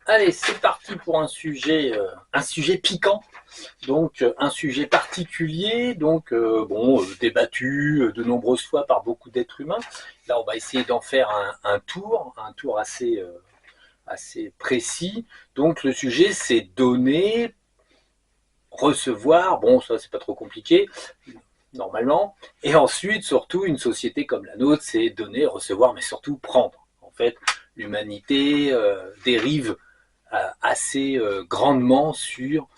Allez, c'est parti pour un sujet piquant, donc un sujet particulier, donc débattu de nombreuses fois par beaucoup d'êtres humains. Là, on va essayer d'en faire un tour assez précis. Donc le sujet, c'est donner, recevoir. Bon, ça c'est pas trop compliqué normalement. Et ensuite, surtout, une société comme la nôtre, c'est donner, recevoir, mais surtout prendre. En fait, l'humanité dérive assez grandement sur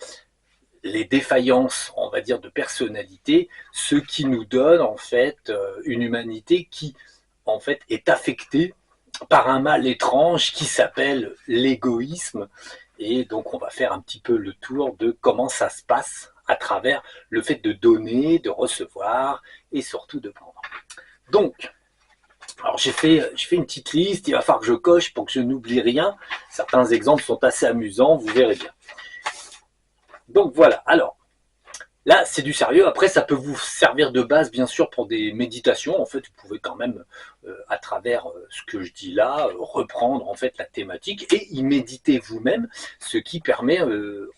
les défaillances, on va dire, de personnalité, ce qui nous donne en fait une humanité qui en fait est affectée par un mal étrange qui s'appelle l'égoïsme. Et donc on va faire un petit peu le tour de comment ça se passe à travers le fait de donner, de recevoir et surtout de prendre. Donc, alors j'ai fait une petite liste, il va falloir que je coche pour que je n'oublie rien. Certains exemples sont assez amusants, vous verrez bien. Donc voilà, alors là c'est du sérieux, après ça peut vous servir de base bien sûr pour des méditations, en fait vous pouvez quand même à travers ce que je dis là, reprendre en fait la thématique et y méditer vous-même, ce qui permet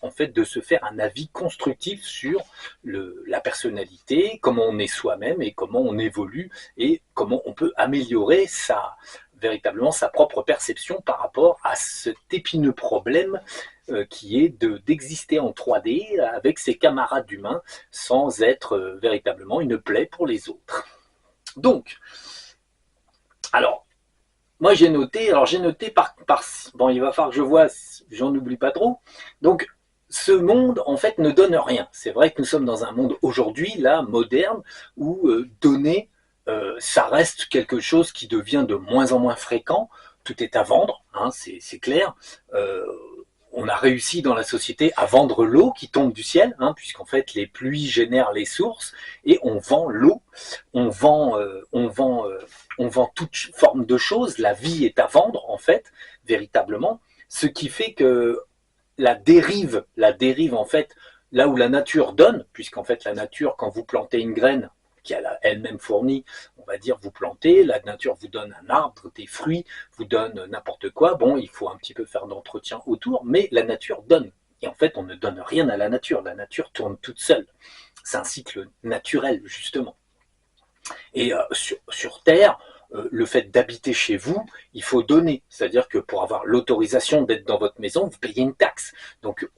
en fait de se faire un avis constructif sur la personnalité, comment on est soi-même et comment on évolue et comment on peut améliorer véritablement sa propre perception par rapport à cet épineux problème qui est d'exister en 3D avec ses camarades humains sans être véritablement une plaie pour les autres. Donc, alors, moi j'ai noté bon, il va falloir que je vois, j'en oublie pas trop. Donc, ce monde, en fait, ne donne rien. C'est vrai que nous sommes dans un monde aujourd'hui, là, moderne, où donner, ça reste quelque chose qui devient de moins en moins fréquent. Tout est à vendre, hein, c'est clair. On a réussi dans la société à vendre l'eau qui tombe du ciel, hein, puisqu'en fait les pluies génèrent les sources, et on vend l'eau, on vend toute forme de choses. La vie est à vendre en fait, véritablement, ce qui fait que la dérive en fait, là où la nature donne, puisqu'en fait la nature, quand vous plantez une graine qui a elle-même fourni, on va dire, vous plantez, la nature vous donne un arbre, des fruits, vous donne n'importe quoi. Bon, il faut un petit peu faire d'entretien autour, mais la nature donne. Et en fait, on ne donne rien à la nature tourne toute seule. C'est un cycle naturel, justement. Et sur Terre, le fait d'habiter chez vous, il faut donner. C'est-à-dire que pour avoir l'autorisation d'être dans votre maison, vous payez une taxe. Donc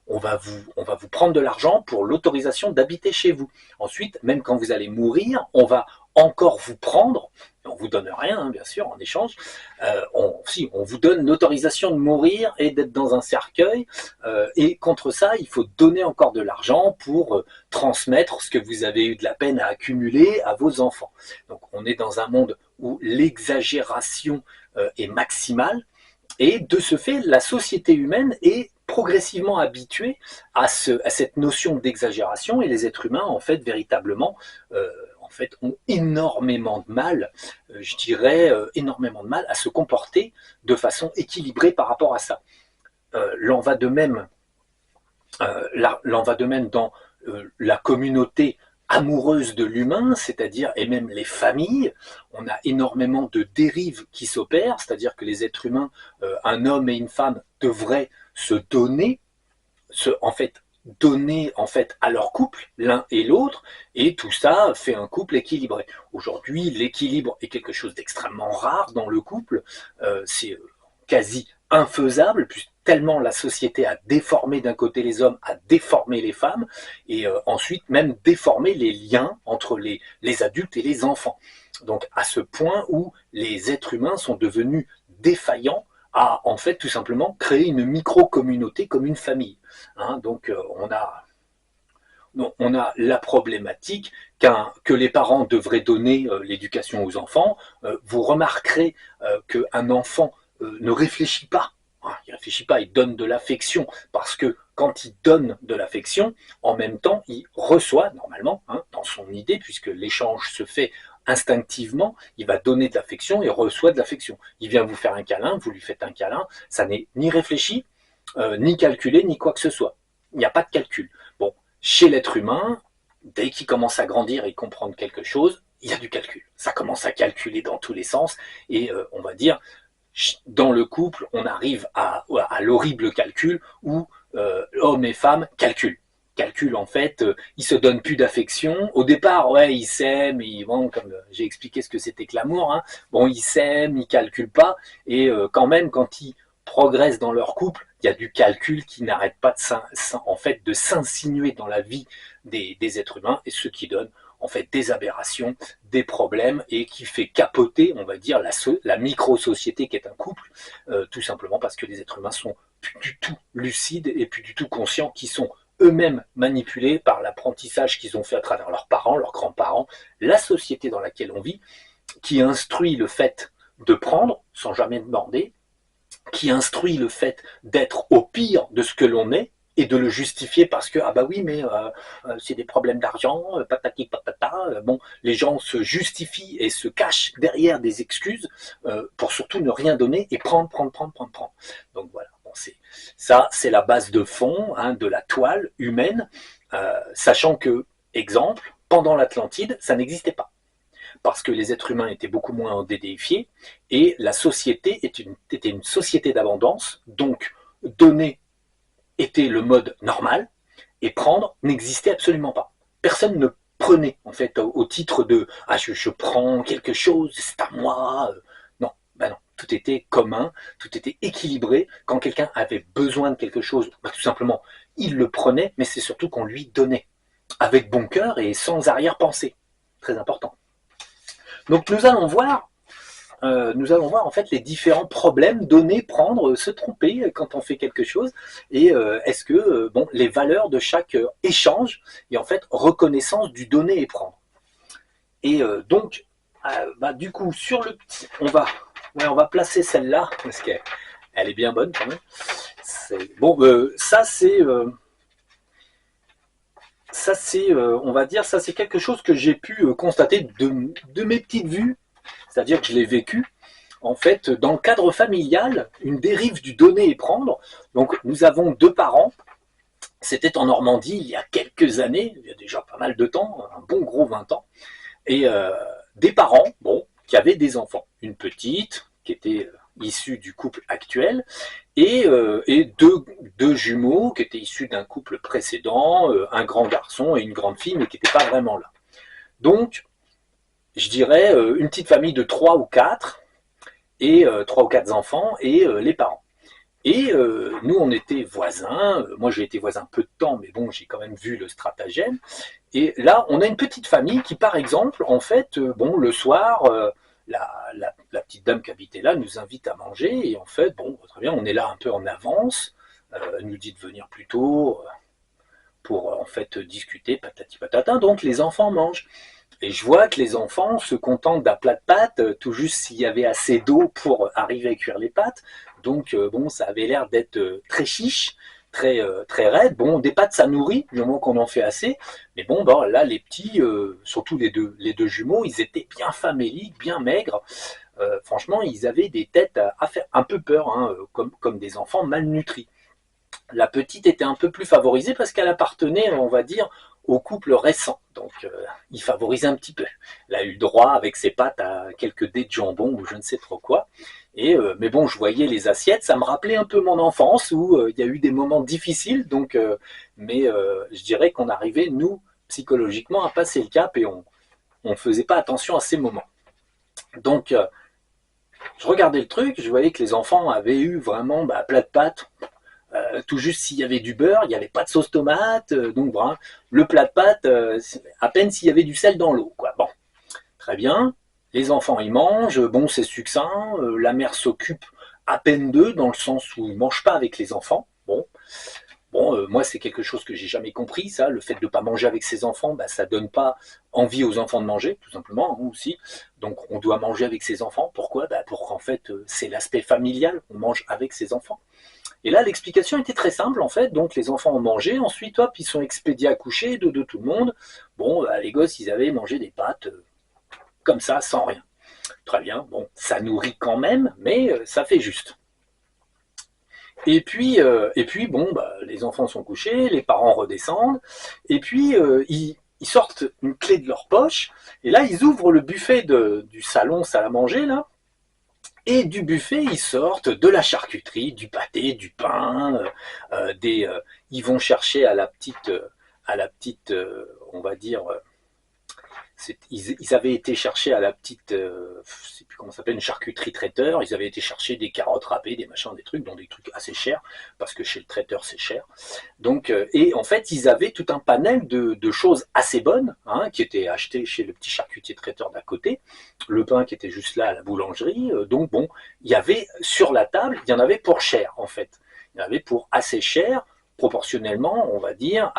on va vous prendre de l'argent pour l'autorisation d'habiter chez vous. Ensuite, même quand vous allez mourir, on va encore vous prendre, on vous donne rien, hein, bien sûr, en échange. On vous donne l'autorisation de mourir et d'être dans un cercueil. Et contre ça, il faut donner encore de l'argent pour transmettre ce que vous avez eu de la peine à accumuler à vos enfants. Donc, on est dans un monde où l'exagération est maximale. Et de ce fait, la société humaine est progressivement habituée à cette notion d'exagération, et les êtres humains, en fait, véritablement, ont énormément de mal, je dirais, énormément de mal à se comporter de façon équilibrée par rapport à ça. L'en va de même, l'en va de même dans la communauté amoureuse de l'humain, c'est-à-dire, et même les familles. On a énormément de dérives qui s'opèrent, c'est-à-dire que les êtres humains, un homme et une femme, devraient se donner, donner en fait à leur couple, l'un et l'autre, et tout ça fait un couple équilibré. Aujourd'hui, l'équilibre est quelque chose d'extrêmement rare dans le couple, c'est quasi infaisable, puisque tellement la société a déformé d'un côté les hommes, a déformé les femmes, et ensuite même déformé les liens entre les adultes et les enfants. Donc à ce point où les êtres humains sont devenus défaillants à en fait tout simplement créer une micro-communauté comme une famille. Hein, donc on a la problématique que les parents devraient donner l'éducation aux enfants. Vous remarquerez qu'un enfant ne réfléchit pas. Il ne réfléchit pas, il donne de l'affection parce que quand il donne de l'affection, en même temps, il reçoit normalement, hein, dans son idée, puisque l'échange se fait instinctivement, il va donner de l'affection et reçoit de l'affection. Il vient vous faire un câlin, vous lui faites un câlin, ça n'est ni réfléchi, ni calculé, ni quoi que ce soit. Il n'y a pas de calcul. Bon, chez l'être humain, dès qu'il commence à grandir et comprendre quelque chose, il y a du calcul. Ça commence à calculer dans tous les sens et on va dire dans le couple, on arrive à l'horrible calcul où hommes et femmes calculent en fait, ils se donnent plus d'affection. Au départ, ouais, ils s'aiment, ils vont, comme j'ai expliqué ce que c'était que l'amour, hein. Bon, ils s'aiment, ils calculent pas, et quand même, quand ils progressent dans leur couple, il y a du calcul qui n'arrête pas en fait, de s'insinuer dans la vie des êtres humains, et ce qui donne en fait des aberrations, des problèmes, et qui fait capoter, on va dire, la micro-société qu'est un couple, tout simplement parce que les êtres humains sont plus du tout lucides et plus du tout conscients qu'ils sont eux-mêmes manipulés par l'apprentissage qu'ils ont fait à travers leurs parents, leurs grands-parents, la société dans laquelle on vit, qui instruit le fait de prendre sans jamais demander, qui instruit le fait d'être au pire de ce que l'on est et de le justifier parce que ah bah oui mais c'est des problèmes d'argent, patati patata. Bon, les gens se justifient et se cachent derrière des excuses pour surtout ne rien donner et prendre. Donc voilà, bon, c'est la base de fond, hein, de la toile humaine, sachant que, exemple, pendant l'Atlantide, ça n'existait pas parce que les êtres humains étaient beaucoup moins dédéifiés et la société était une société d'abondance, donc donner était le mode normal et prendre n'existait absolument pas. Personne ne prenait en fait au titre de ah je prends quelque chose, c'est à moi. Non, ben non, tout était commun, tout était équilibré. Quand quelqu'un avait besoin de quelque chose, ben, tout simplement, il le prenait, mais c'est surtout qu'on lui donnait avec bon cœur et sans arrière-pensée. Très important. Donc nous allons voir en fait les différents problèmes, donner, prendre, se tromper quand on fait quelque chose, et est-ce que bon, les valeurs de chaque échange et en fait reconnaissance du donner et prendre. Et donc bah, du coup sur le petit, on va placer celle-là parce qu'elle est bien bonne quand même. Bon, ça c'est on va dire ça c'est quelque chose que j'ai pu constater de mes petites vues, c'est-à-dire que je l'ai vécu en fait dans le cadre familial, une dérive du donner et prendre. Donc nous avons deux parents, c'était en Normandie il y a quelques années, il y a déjà pas mal de temps, un bon gros 20 ans, et des parents, bon, qui avaient des enfants, une petite qui était issue du couple actuel, et deux jumeaux qui étaient issus d'un couple précédent, un grand garçon et une grande fille, mais qui n'étaient pas vraiment là. Donc, je dirais une petite famille de 3 ou 4, et 3 ou 4 enfants, et les parents. Et nous, on était voisins. Moi, j'ai été voisin peu de temps, mais bon, j'ai quand même vu le stratagème. Et là, on a une petite famille qui, par exemple, en fait, bon, le soir, la petite dame qui habitait là nous invite à manger. Et en fait, bon, très bien, on est là un peu en avance. Elle nous dit de venir plus tôt pour, en fait, discuter, patati patata. Donc, les enfants mangent. Et je vois que les enfants se contentent d'un plat de pâtes, tout juste s'il y avait assez d'eau pour arriver à cuire les pâtes. Donc, bon, ça avait l'air d'être très chiche, très raide. Bon, des pâtes, ça nourrit, du moment qu'on en fait assez. Mais bon, ben, là, les petits, surtout les deux jumeaux, ils étaient bien faméliques, bien maigres. Franchement, ils avaient des têtes à faire un peu peur, hein, comme des enfants malnutris. La petite était un peu plus favorisée parce qu'elle appartenait, on va dire, au couple récent. Donc, il favorisait un petit peu. Elle a eu droit, avec ses pâtes, à quelques dés de jambon ou je ne sais trop quoi. Et, mais bon, je voyais les assiettes, ça me rappelait un peu mon enfance où il y a eu des moments difficiles. Donc, mais je dirais qu'on arrivait, nous, psychologiquement, à passer le cap et on ne faisait pas attention à ces moments. Donc, je regardais le truc, je voyais que les enfants avaient eu vraiment plat de pâtes. Tout juste s'il y avait du beurre, il n'y avait pas de sauce tomate, donc voilà, le plat de pâtes, à peine s'il y avait du sel dans l'eau, quoi. Bon, très bien, les enfants ils mangent, bon c'est succinct, la mère s'occupe à peine d'eux, dans le sens où ils ne mangent pas avec les enfants, bon, moi c'est quelque chose que j'ai jamais compris, ça, le fait de ne pas manger avec ses enfants, ça donne pas envie aux enfants de manger, tout simplement, hein, aussi, donc on doit manger avec ses enfants, pourquoi? Pour qu'en fait, c'est l'aspect familial, on mange avec ses enfants. Et là, l'explication était très simple, en fait. Donc, les enfants ont mangé. Ensuite, hop, ils sont expédiés à coucher, de tout le monde. Bon, les gosses, ils avaient mangé des pâtes comme ça, sans rien. Très bien. Bon, ça nourrit quand même, mais ça fait juste. Et puis bon, les enfants sont couchés, les parents redescendent. Et puis, ils sortent une clé de leur poche. Et là, ils ouvrent le buffet du salon salle à manger, là. Et du buffet, ils sortent de la charcuterie, du pâté, du pain, ils vont chercher à la petite, on va dire, ils avaient été chercher à la petite, je sais plus comment ça s'appelle, une charcuterie traiteur, ils avaient été chercher des carottes râpées, des machins, des trucs, dont des trucs assez chers, parce que chez le traiteur c'est cher. Donc, et en fait, ils avaient tout un panel de choses assez bonnes, hein, qui étaient achetées chez le petit charcutier traiteur d'à côté, le pain qui était juste là à la boulangerie, donc bon, il y avait sur la table, il y en avait pour cher en fait, il y en avait pour assez cher, proportionnellement, on va dire,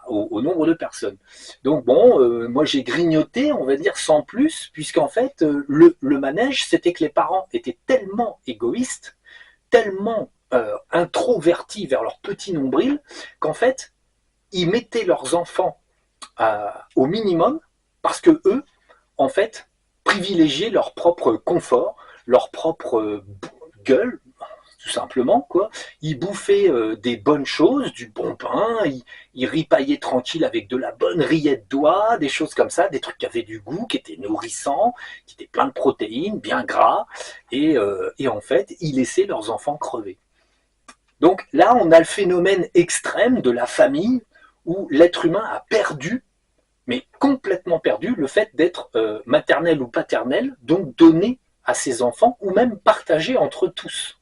au nombre de personnes. Donc bon, moi j'ai grignoté, on va dire, sans plus, puisqu'en fait, le manège, c'était que les parents étaient tellement égoïstes, tellement introvertis vers leur petit nombril, qu'en fait, ils mettaient leurs enfants au minimum, parce que eux, en fait, privilégiaient leur propre confort, leur propre gueule, tout simplement, quoi. Ils bouffaient des bonnes choses, du bon pain, ils ripaillaient tranquille avec de la bonne rillette d'oie, des choses comme ça, des trucs qui avaient du goût, qui étaient nourrissants, qui étaient pleins de protéines, bien gras, et en fait, ils laissaient leurs enfants crever. Donc là, on a le phénomène extrême de la famille où l'être humain a perdu, mais complètement perdu, le fait d'être maternel ou paternel, donc donné à ses enfants ou même partagé entre tous.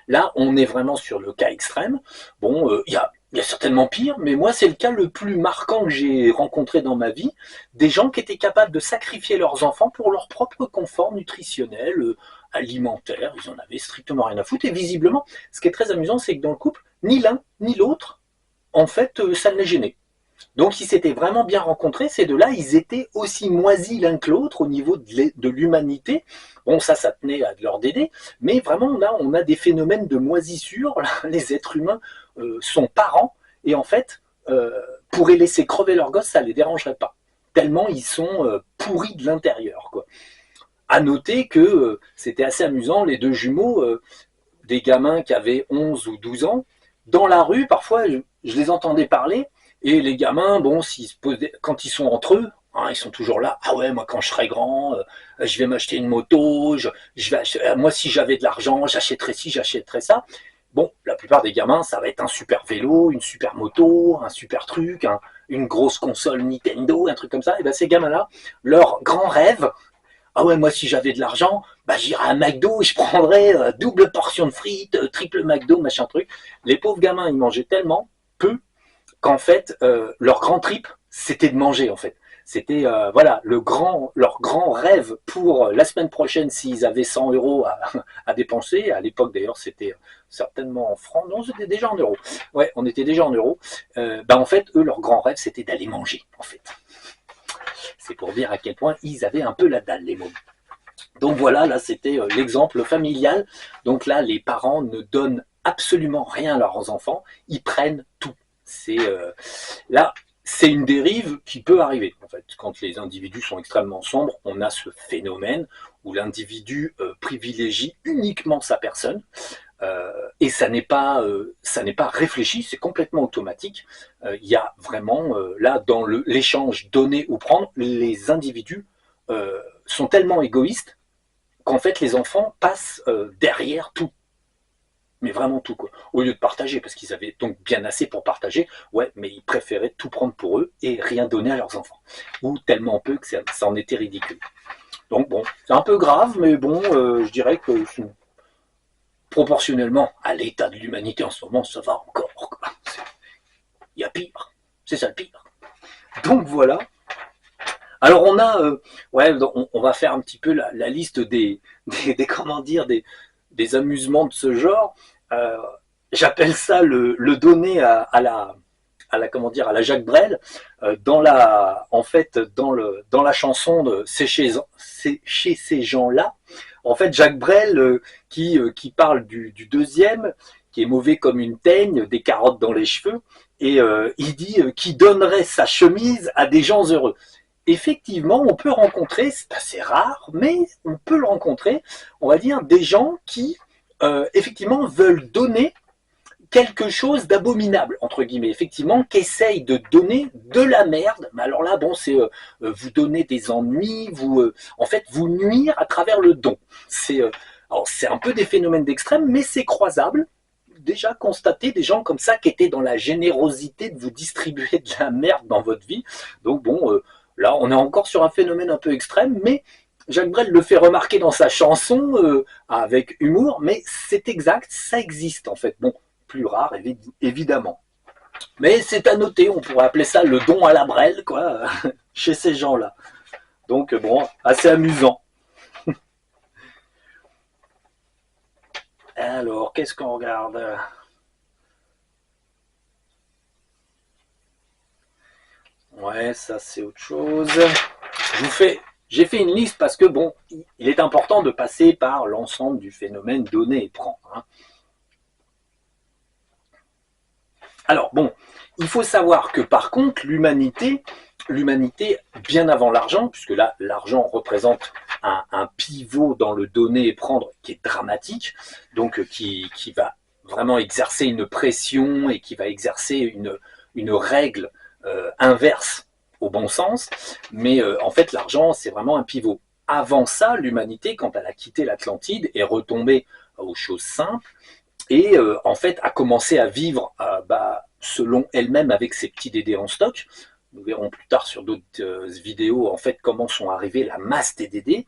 Là, on est vraiment sur le cas extrême. Bon, il y a certainement pire, mais moi, c'est le cas le plus marquant que j'ai rencontré dans ma vie. Des gens qui étaient capables de sacrifier leurs enfants pour leur propre confort nutritionnel, alimentaire. Ils en avaient strictement rien à foutre. Et visiblement, ce qui est très amusant, c'est que dans le couple, ni l'un ni l'autre, en fait, ça ne les gênait. Donc ils s'étaient vraiment bien rencontrés, ces deux-là, ils étaient aussi moisis l'un que l'autre au niveau de l'humanité. Bon, ça tenait à leur d'aider, mais vraiment on a des phénomènes de moisissure, les êtres humains sont parents, et en fait, pour les laisser crever leurs gosses, ça ne les dérangerait pas, tellement ils sont pourris de l'intérieur, quoi. À noter que c'était assez amusant, les deux jumeaux, des gamins qui avaient 11 ou 12 ans, dans la rue, parfois, je les entendais parler, et les gamins, bon, quand ils sont entre eux, hein, ils sont toujours là. Ah ouais, moi quand je serai grand, je vais m'acheter une moto. Moi, si j'avais de l'argent, j'achèterais ci, j'achèterais ça. Bon, la plupart des gamins, ça va être un super vélo, une super moto, un super truc, une grosse console Nintendo, un truc comme ça. Et ben ces gamins-là, leur grand rêve, ah ouais, moi si j'avais de l'argent, bah j'irais à McDo, je prendrais double portion de frites, triple McDo, machin truc. Les pauvres gamins, ils mangeaient tellement peu qu'en fait, leur grand trip, c'était de manger, en fait. C'était voilà leur grand rêve pour la semaine prochaine s'ils avaient 100 euros à dépenser. À l'époque d'ailleurs c'était certainement en francs, non c'était déjà en euros. Ouais, on était déjà en euros. Bah en fait eux leur grand rêve c'était d'aller manger en fait. C'est pour dire à quel point ils avaient un peu la dalle les mômes. Donc voilà, là c'était l'exemple familial. Donc là les parents ne donnent absolument rien à leurs enfants, ils prennent tout. C'est là, c'est une dérive qui peut arriver. En fait, quand les individus sont extrêmement sombres, on a ce phénomène où l'individu privilégie uniquement sa personne. Et ça n'est pas réfléchi, c'est complètement automatique. Il y a vraiment là dans l'échange donner ou prendre, les individus sont tellement égoïstes qu'en fait les enfants passent derrière tout, mais vraiment tout, quoi. Au lieu de partager, parce qu'ils avaient donc bien assez pour partager, ouais, mais ils préféraient tout prendre pour eux et rien donner à leurs enfants. Ou tellement peu que ça en était ridicule. Donc bon, c'est un peu grave, mais bon, je dirais que proportionnellement à l'état de l'humanité en ce moment, ça va encore, quoi. Il y a pire, c'est ça le pire. Donc voilà. Alors on a, ouais, on va faire un petit peu la liste comment dire, des amusements de ce genre. Euh, J'appelle ça le donner comment dire, à la Jacques Brel, en fait, dans la chanson de C'est chez ces gens-là. En fait, Jacques Brel, qui parle du deuxième, qui est mauvais comme une teigne, des carottes dans les cheveux, et il dit qui donnerait sa chemise à des gens heureux. Effectivement, on peut rencontrer, c'est assez rare, mais on peut le rencontrer, on va dire, des gens qui, effectivement, veulent donner quelque chose d'abominable, entre guillemets, effectivement, qu'essaye de donner de la merde, mais alors là, bon, c'est vous donner des ennuis, en fait, vous nuire à travers le don. C'est Alors c'est un peu des phénomènes d'extrême, mais c'est croisable. Déjà constaté des gens comme ça qui étaient dans la générosité de vous distribuer de la merde dans votre vie. Donc bon, là on est encore sur un phénomène un peu extrême, mais Jacques Brel le fait remarquer dans sa chanson avec humour, mais c'est exact, ça existe en fait. Bon, plus rare évidemment. Mais c'est à noter, on pourrait appeler ça le don à la Brel, quoi, chez ces gens-là. Donc bon, assez amusant. Alors, qu'est-ce qu'on regarde? Ouais, ça c'est autre chose. J'ai fait une liste parce que bon, il est important de passer par l'ensemble du phénomène donner et prendre. Hein. Alors bon, il faut savoir que par contre, l'humanité, bien avant l'argent, puisque là, l'argent représente un pivot dans le donner et prendre qui est dramatique, donc qui va vraiment exercer une pression et qui va exercer une règle inverse au bon sens, mais en fait l'argent c'est vraiment un pivot. Avant ça, l'humanité, quand elle a quitté l'Atlantide, est retombée aux choses simples et en fait a commencé à vivre selon elle-même avec ses petits dédés en stock. Nous verrons plus tard sur d'autres vidéos en fait comment sont arrivées la masse des dédés,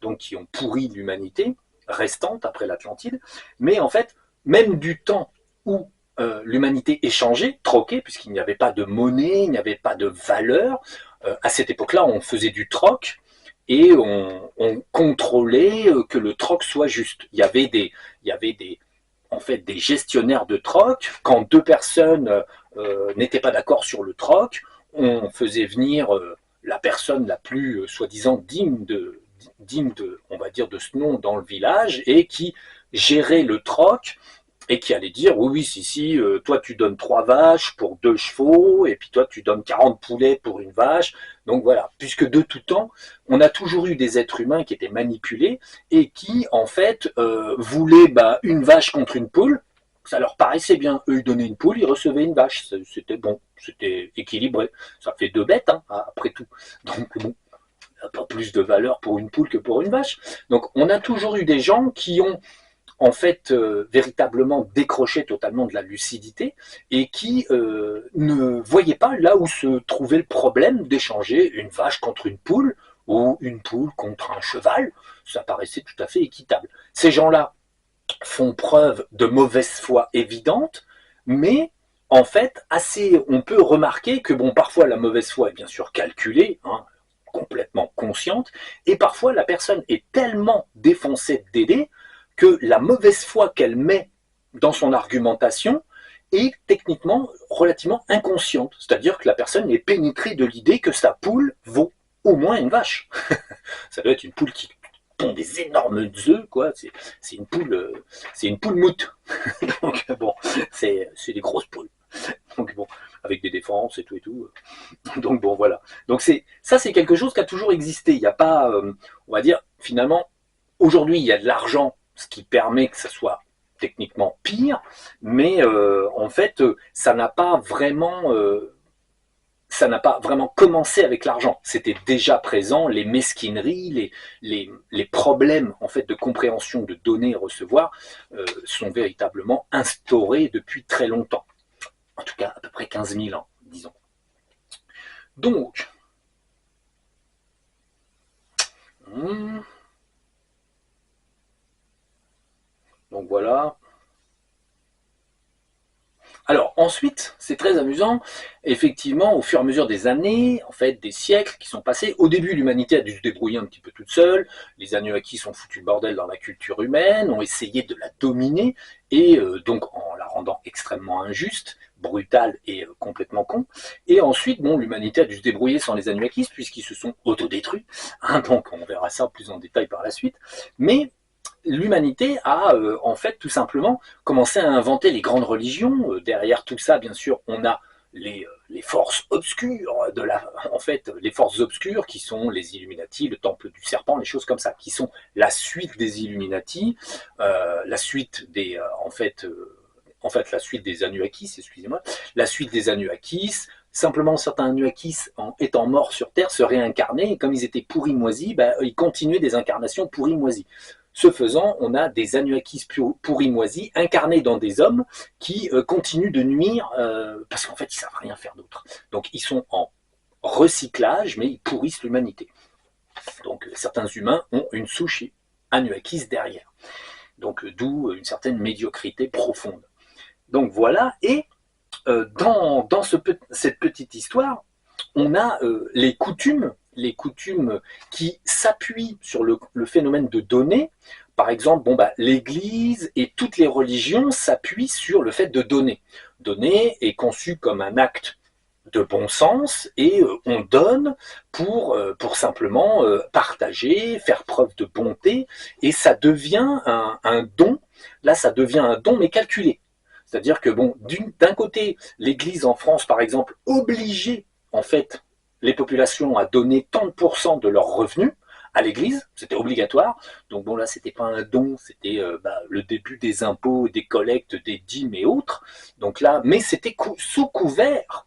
donc qui ont pourri l'humanité restante après l'Atlantide. Mais en fait, même du temps où l'humanité échangeait, troquait, puisqu'il n'y avait pas de monnaie, il n'y avait pas de valeur, à cette époque-là, on faisait du troc et on contrôlait que le troc soit juste. Il y avait en fait des gestionnaires de troc. Quand deux personnes n'étaient pas d'accord sur le troc, on faisait venir la personne la plus soi-disant digne de, on va dire, de ce nom dans le village et qui gérait le troc et qui allait dire oui, oui, si, toi tu donnes 3 vaches pour 2 chevaux, et puis toi tu donnes 40 poulets pour une vache. Donc voilà, puisque de tout temps, on a toujours eu des êtres humains qui étaient manipulés et qui, en fait, voulaient une vache contre une poule. Ça leur paraissait bien. Eux, ils donnaient une poule, ils recevaient une vache. C'était bon, c'était équilibré. Ça fait 2 bêtes, hein, après tout. Donc bon, pas plus de valeur pour une poule que pour une vache. Donc on a toujours eu des gens qui ont en fait véritablement décroché totalement de la lucidité et qui ne voyaient pas là où se trouvait le problème d'échanger une vache contre une poule ou une poule contre un cheval. Ça paraissait tout à fait équitable. Ces gens-là font preuve de mauvaise foi évidente, mais en fait, on peut remarquer que bon, parfois la mauvaise foi est bien sûr calculée, hein, complètement consciente, et parfois la personne est tellement défoncée d'aider que la mauvaise foi qu'elle met dans son argumentation est techniquement relativement inconsciente. C'est-à-dire que la personne est pénétrée de l'idée que sa poule vaut au moins une vache. Ça doit être une poule qui pond des énormes œufs, quoi. C'est une poule moute. Donc bon, c'est des grosses poules. Donc bon, avec des défenses et tout et tout. Donc bon, voilà. Donc ça, c'est quelque chose qui a toujours existé. Il n'y a pas, on va dire, finalement, aujourd'hui, il y a de l'argent, ce qui permet que ça soit techniquement pire, mais en fait, ça n'a pas vraiment commencé avec l'argent. C'était déjà présent, les mesquineries, les problèmes en fait de compréhension de donner et recevoir sont véritablement instaurés depuis très longtemps. En tout cas, à peu près 15 000 ans, disons. Donc, donc voilà. Alors ensuite, c'est très amusant, effectivement, au fur et à mesure des années, en fait, des siècles qui sont passés, au début l'humanité a dû se débrouiller un petit peu toute seule, les Anunnakis ont foutu le bordel dans la culture humaine, ont essayé de la dominer, et donc en la rendant extrêmement injuste, brutale et complètement con, et ensuite, bon, l'humanité a dû se débrouiller sans les Anunnakis, puisqu'ils se sont autodétruits, hein, donc on verra ça plus en détail par la suite, mais l'humanité a en fait tout simplement commencé à inventer les grandes religions. Derrière tout ça, bien sûr, on a les forces obscures en fait, les forces obscures qui sont les Illuminati, le Temple du Serpent, les choses comme ça, qui sont la suite des Illuminati, la suite des la suite des Anunnakis, excusez-moi, la suite des Anunnakis. Simplement, certains Anunnakis, étant morts sur Terre, se réincarnaient, et comme ils étaient pourris moisis, ils continuaient des incarnations pourris moisis. Ce faisant, on a des Anuakis pourris moisis incarnés dans des hommes qui continuent de nuire parce qu'en fait, ils savent rien faire d'autre. Donc, ils sont en recyclage, mais ils pourrissent l'humanité. Donc, certains humains ont une souche Anuakis derrière. Donc, d'où une certaine médiocrité profonde. Donc, voilà. Et dans cette petite histoire, on a les coutumes qui s'appuient sur le phénomène de donner. Par exemple, l'Église et toutes les religions s'appuient sur le fait de donner. Donner est conçu comme un acte de bon sens et on donne pour simplement partager, faire preuve de bonté, et ça devient un don. Là, ça devient un don mais calculé. C'est-à-dire que d'un côté, l'Église en France, par exemple, obligeait en fait les populations à donner tant de pourcents de leurs revenus à l'Église, c'était obligatoire. Donc là, c'était pas un don, c'était le début des impôts, des collectes, des dîmes et autres. Donc là, mais c'était sous couvert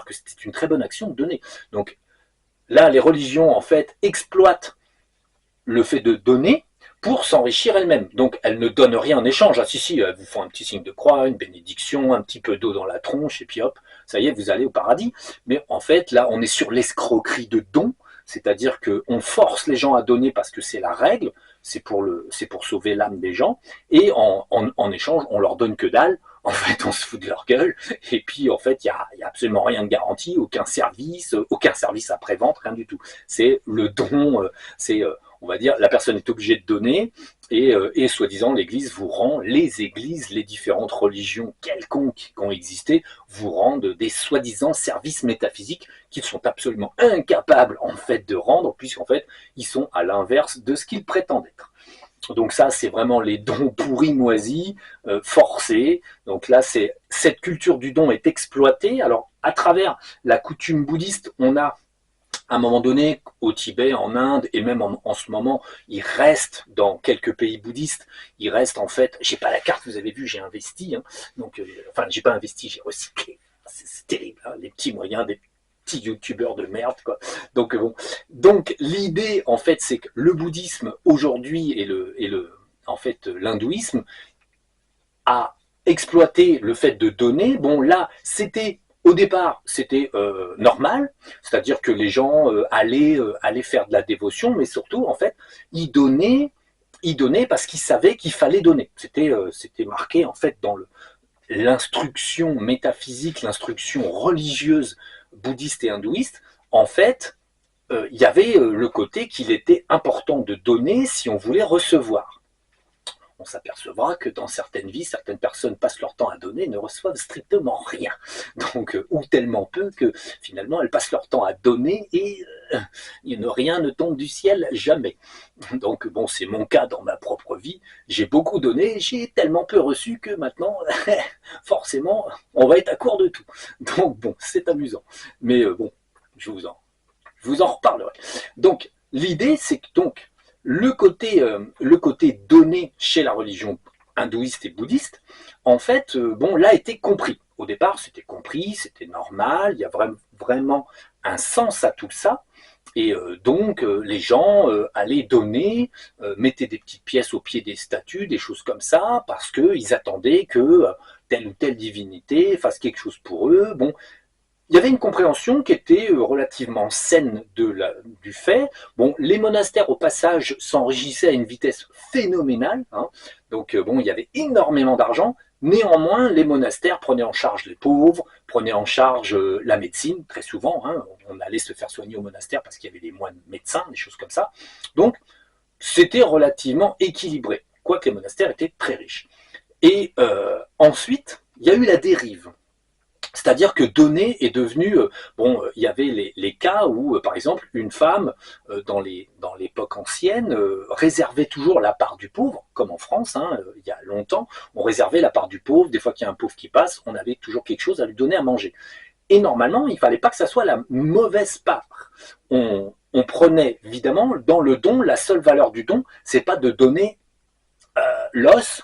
que c'était une très bonne action de donner. Donc là, les religions en fait exploitent le fait de donner pour s'enrichir elles-mêmes. Donc elles ne donnent rien en échange. Ah si, elles vous font un petit signe de croix, une bénédiction, un petit peu d'eau dans la tronche, et puis hop, ça y est, vous allez au paradis. Mais en fait, là, on est sur l'escroquerie de don, c'est-à-dire qu'on force les gens à donner parce que c'est la règle, c'est pour sauver l'âme des gens, et en échange, on leur donne que dalle. En fait, on se fout de leur gueule, et puis en fait, il y a absolument rien de garanti, aucun service après-vente, rien du tout. C'est le don, on va dire, la personne est obligée de donner, et soi-disant, l'Église vous rend, les églises, les différentes religions quelconques qui ont existé, vous rendent des soi-disant services métaphysiques qu'ils sont absolument incapables, en fait, de rendre, puisqu'en fait, ils sont à l'inverse de ce qu'ils prétendent être. Donc ça, c'est vraiment les dons pourris moisis, forcés. Donc là, cette culture du don est exploitée. Alors, à travers la coutume bouddhiste, on a à un moment donné, au Tibet, en Inde, et même en ce moment, il reste dans quelques pays bouddhistes, il reste en fait, j'ai pas la carte, vous avez vu, j'ai investi, hein, donc, enfin, j'ai pas investi, j'ai recyclé, c'est terrible, hein, les petits moyens, des petits youtubeurs de merde, quoi. Donc, donc l'idée, en fait, c'est que le bouddhisme, aujourd'hui, en fait, l'hindouisme, a exploité le fait de donner. Là, au départ, c'était normal, c'est-à-dire que les gens allaient faire de la dévotion, mais surtout, en fait, ils donnaient parce qu'ils savaient qu'il fallait donner. C'était marqué, en fait, dans l'instruction métaphysique, l'instruction religieuse bouddhiste et hindouiste. En fait, il y avait le côté qu'il était important de donner si on voulait recevoir. On s'apercevra que dans certaines vies, certaines personnes passent leur temps à donner et ne reçoivent strictement rien. Donc, ou tellement peu que finalement, elles passent leur temps à donner et rien ne tombe du ciel, jamais. Donc, c'est mon cas dans ma propre vie. J'ai beaucoup donné, j'ai tellement peu reçu que maintenant, forcément, on va être à court de tout. Donc, c'est amusant. Mais je vous en reparlerai. Donc, l'idée, c'est que le côté donné chez la religion hindouiste et bouddhiste, en fait, l'a été compris. Au départ, c'était compris, c'était normal, il y a vraiment un sens à tout ça. Et donc, les gens allaient donner, mettaient des petites pièces au pied des statues, des choses comme ça, parce qu'ils attendaient que telle ou telle divinité fasse quelque chose pour eux. Il y avait une compréhension qui était relativement saine du fait. Les monastères, au passage, s'enrichissaient à une vitesse phénoménale. Hein. Donc, il y avait énormément d'argent. Néanmoins, les monastères prenaient en charge les pauvres, prenaient en charge la médecine, très souvent. Hein. On allait se faire soigner au monastère parce qu'il y avait des moines médecins, des choses comme ça. Donc, c'était relativement équilibré, quoique les monastères étaient très riches. Et ensuite, il y a eu la dérive. C'est-à-dire que donner est devenu, il y avait les cas où, par exemple, une femme, dans l'époque ancienne, réservait toujours la part du pauvre, comme en France, hein, il y a longtemps, on réservait la part du pauvre, des fois qu'il y a un pauvre qui passe, on avait toujours quelque chose à lui donner à manger. Et normalement, il ne fallait pas que ça soit la mauvaise part. On prenait, évidemment, dans le don, la seule valeur du don, c'est pas de donner l'os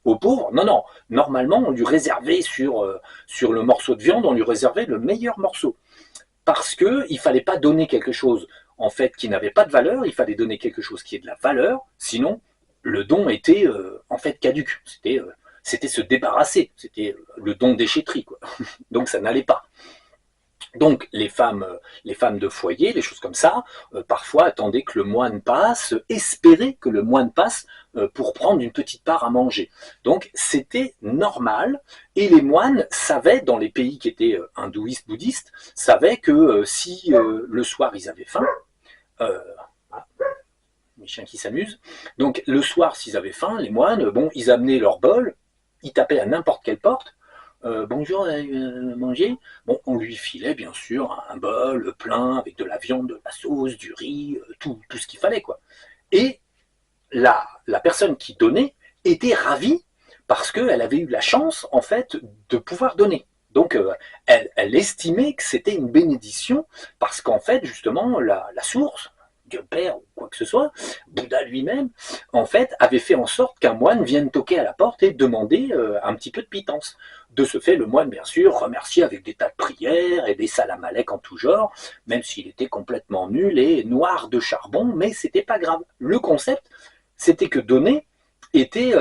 au pauvre. Non. Normalement, on lui réservait sur le morceau de viande, on lui réservait le meilleur morceau. Parce qu'il ne fallait pas donner quelque chose, en fait, qui n'avait pas de valeur, il fallait donner quelque chose qui ait de la valeur, sinon, le don était en fait caduque. C'était se débarrasser. C'était le don de déchetterie, quoi. Donc ça n'allait pas. Donc les femmes de foyer, les choses comme ça, parfois attendaient que le moine passe, espéraient que le moine passe pour prendre une petite part à manger. Donc c'était normal, et les moines savaient, dans les pays qui étaient hindouistes, bouddhistes, savaient que si le soir ils avaient faim, euh, ah, mes chiens qui s'amusent, donc le soir s'ils avaient faim, les moines, bon, ils amenaient leur bol, ils tapaient à n'importe quelle porte, bonjour, manger. Bon, on lui filait bien sûr un bol plein avec de la viande, de la sauce, du riz, tout ce qu'il fallait, quoi. Et la personne qui donnait était ravie parce qu'elle avait eu la chance, en fait, de pouvoir donner. Donc, elle estimait que c'était une bénédiction parce qu'en fait, justement, la source, Dieu Père ou quoi que ce soit, Bouddha lui-même, en fait, avait fait en sorte qu'un moine vienne toquer à la porte et demander un petit peu de pitance. De ce fait, le moine, bien sûr, remerciait avec des tas de prières et des salam alek en tout genre, même s'il était complètement nul et noir de charbon, mais c'était pas grave. Le concept, c'était que donner était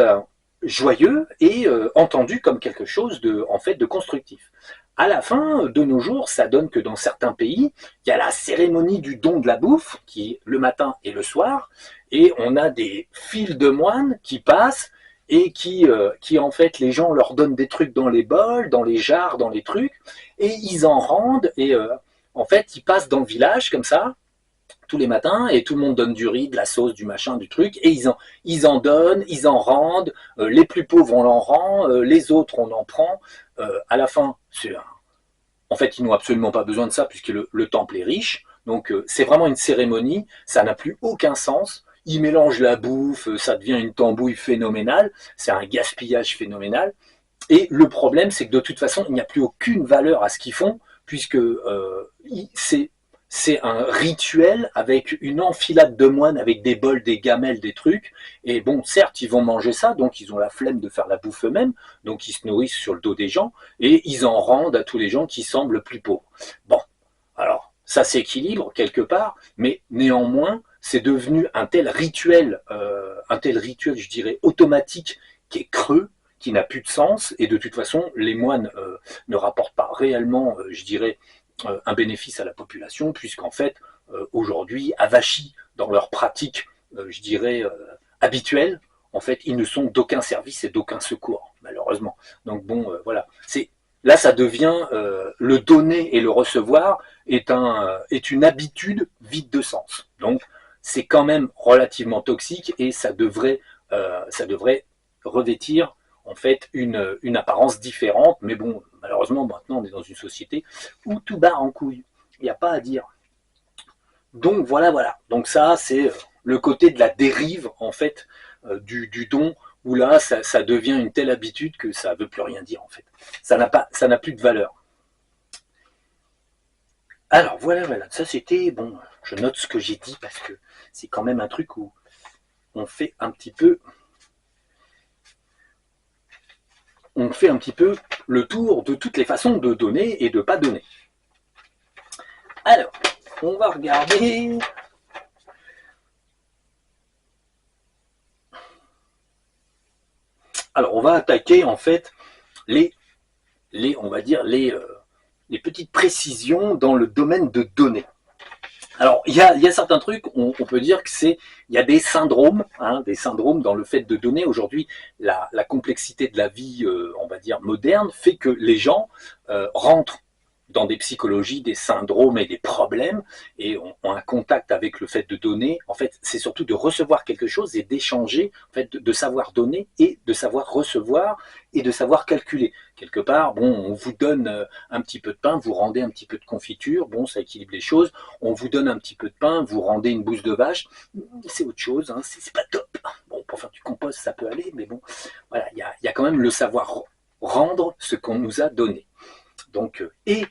joyeux et entendu comme quelque chose de, en fait, de constructif. À la fin, de nos jours, ça donne que dans certains pays, il y a la cérémonie du don de la bouffe, qui est le matin et le soir, et on a des files de moines qui passent et qui en fait, les gens leur donnent des trucs dans les bols, dans les jarres, dans les trucs, et ils en rendent, et en fait, ils passent dans le village comme ça, tous les matins, et tout le monde donne du riz, de la sauce, du machin, du truc, et ils en donnent, ils en rendent, les plus pauvres on en rend, les autres on en prend, à la fin, en fait ils n'ont absolument pas besoin de ça puisque le temple est riche, donc c'est vraiment une cérémonie, ça n'a plus aucun sens, ils mélangent la bouffe, ça devient une tambouille phénoménale, c'est un gaspillage phénoménal, et le problème, c'est que de toute façon, il n'y a plus aucune valeur à ce qu'ils font, puisque c'est un rituel avec une enfilade de moines, avec des bols, des gamelles, des trucs. Et bon, certes, ils vont manger ça, donc ils ont la flemme de faire la bouffe eux-mêmes, donc ils se nourrissent sur le dos des gens, et ils en rendent à tous les gens qui semblent plus pauvres. Bon, alors, ça s'équilibre quelque part, mais néanmoins, c'est devenu un tel rituel, je dirais, automatique, qui est creux, qui n'a plus de sens, et de toute façon, les moines ne rapportent pas réellement, je dirais, un bénéfice à la population, puisqu'en fait, aujourd'hui, avachis dans leur pratique, je dirais, habituelle, en fait, ils ne sont d'aucun service et d'aucun secours, malheureusement. Donc bon, voilà. Là, ça devient le donner et le recevoir est une habitude vide de sens. Donc, c'est quand même relativement toxique et ça devrait revêtir en fait une apparence différente. Mais bon, malheureusement, maintenant, on est dans une société où tout barre en couille. Il n'y a pas à dire. Donc voilà, voilà. Donc ça, c'est le côté de la dérive en fait du don, où là, ça devient une telle habitude que ça ne veut plus rien dire en fait. Ça n'a plus de valeur. Alors voilà, voilà. Ça c'était bon. Je note ce que j'ai dit parce que c'est quand même un truc où on fait un petit peu le tour de toutes les façons de donner et de pas donner. Alors, on va regarder. Alors, on va attaquer en fait on va dire les petites précisions dans le domaine de données. Alors, il y a certains trucs, on peut dire que il y a des syndromes dans le fait de donner. Aujourd'hui, la complexité de la vie, on va dire moderne, fait que les gens rentrent dans des psychologies, des syndromes et des problèmes, et ont un contact avec le fait de donner. En fait, c'est surtout de recevoir quelque chose et d'échanger, en fait, de savoir donner et de savoir recevoir et de savoir calculer. Quelque part, bon, on vous donne un petit peu de pain, vous rendez un petit peu de confiture, bon, ça équilibre les choses. On vous donne un petit peu de pain, vous rendez une bouse de vache, c'est autre chose, hein, c'est pas top. Bon, pour faire du compost, ça peut aller, mais bon, voilà, il y a quand même le savoir rendre ce qu'on nous a donné. Donc, et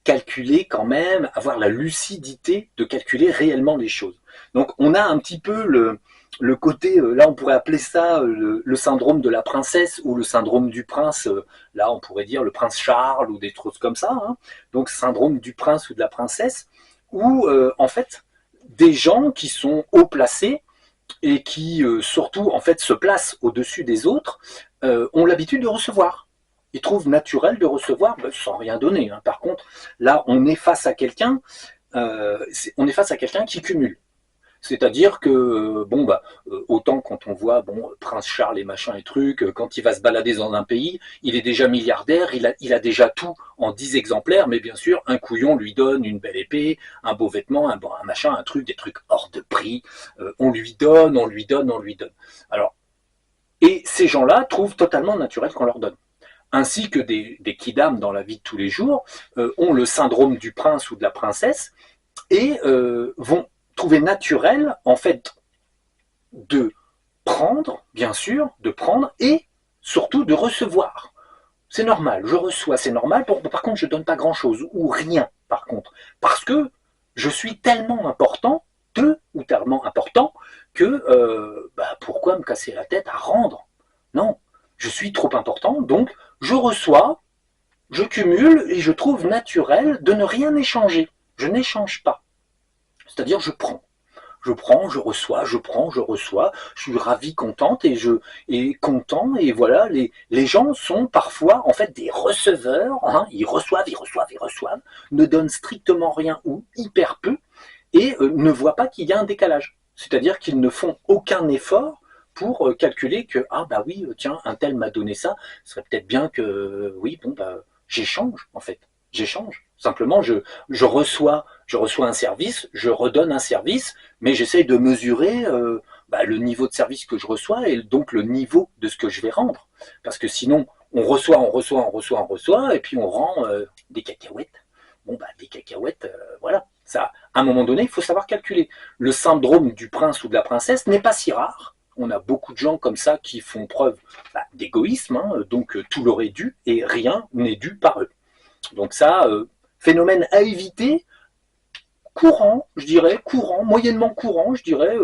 calculer quand même, avoir la lucidité de calculer réellement les choses. Donc on a un petit peu le côté, là on pourrait appeler ça le syndrome de la princesse ou le syndrome du prince, là on pourrait dire le prince Charles ou des trucs comme ça, hein. Donc syndrome du prince ou de la princesse, où en fait des gens qui sont haut placés et qui surtout en fait se placent au-dessus des autres, ont l'habitude de recevoir. Ils trouvent naturel de recevoir sans rien donner. Hein. Par contre, là, on est face à quelqu'un qui cumule. C'est-à-dire que, autant quand on voit, Prince Charles et machin et trucs, quand il va se balader dans un pays, il est déjà milliardaire, il a déjà tout en 10 exemplaires, mais bien sûr, un couillon lui donne une belle épée, un beau vêtement, un machin, un truc, des trucs hors de prix, on lui donne, on lui donne, on lui donne. Alors, et ces gens-là trouvent totalement naturel qu'on leur donne. Ainsi que des kidams dans la vie de tous les jours ont le syndrome du prince ou de la princesse et vont trouver naturel, en fait, de prendre, bien sûr, de prendre et surtout de recevoir. C'est normal, je reçois, c'est normal. Par contre, je ne donne pas grand-chose ou rien, par contre, parce que je suis tellement important, ou tellement important, que pourquoi me casser la tête à rendre? Non, je suis trop important, donc je reçois, je cumule et je trouve naturel de ne rien échanger. Je n'échange pas. C'est-à-dire, je prends. Je prends, je reçois, je prends, je reçois, je suis ravi, contente et content et voilà, les gens sont parfois en fait des receveurs, hein, ils reçoivent, ils reçoivent, ils reçoivent, ne donnent strictement rien ou hyper peu et ne voient pas qu'il y a un décalage. C'est-à-dire qu'ils ne font aucun effort pour calculer que ah bah oui tiens un tel m'a donné ça, ce serait peut-être bien que oui j'échange en fait, j'échange. Simplement je reçois un service, je redonne un service, mais j'essaye de mesurer le niveau de service que je reçois et donc le niveau de ce que je vais rendre. Parce que sinon, on reçoit, on reçoit, on reçoit, on reçoit, et puis on rend des cacahuètes. Des cacahuètes, voilà. Ça, à un moment donné, il faut savoir calculer. Le syndrome du prince ou de la princesse n'est pas si rare. On a beaucoup de gens comme ça qui font preuve d'égoïsme, hein, donc tout leur est dû et rien n'est dû par eux. Donc ça, phénomène à éviter, courant, je dirais, courant, moyennement courant, je dirais,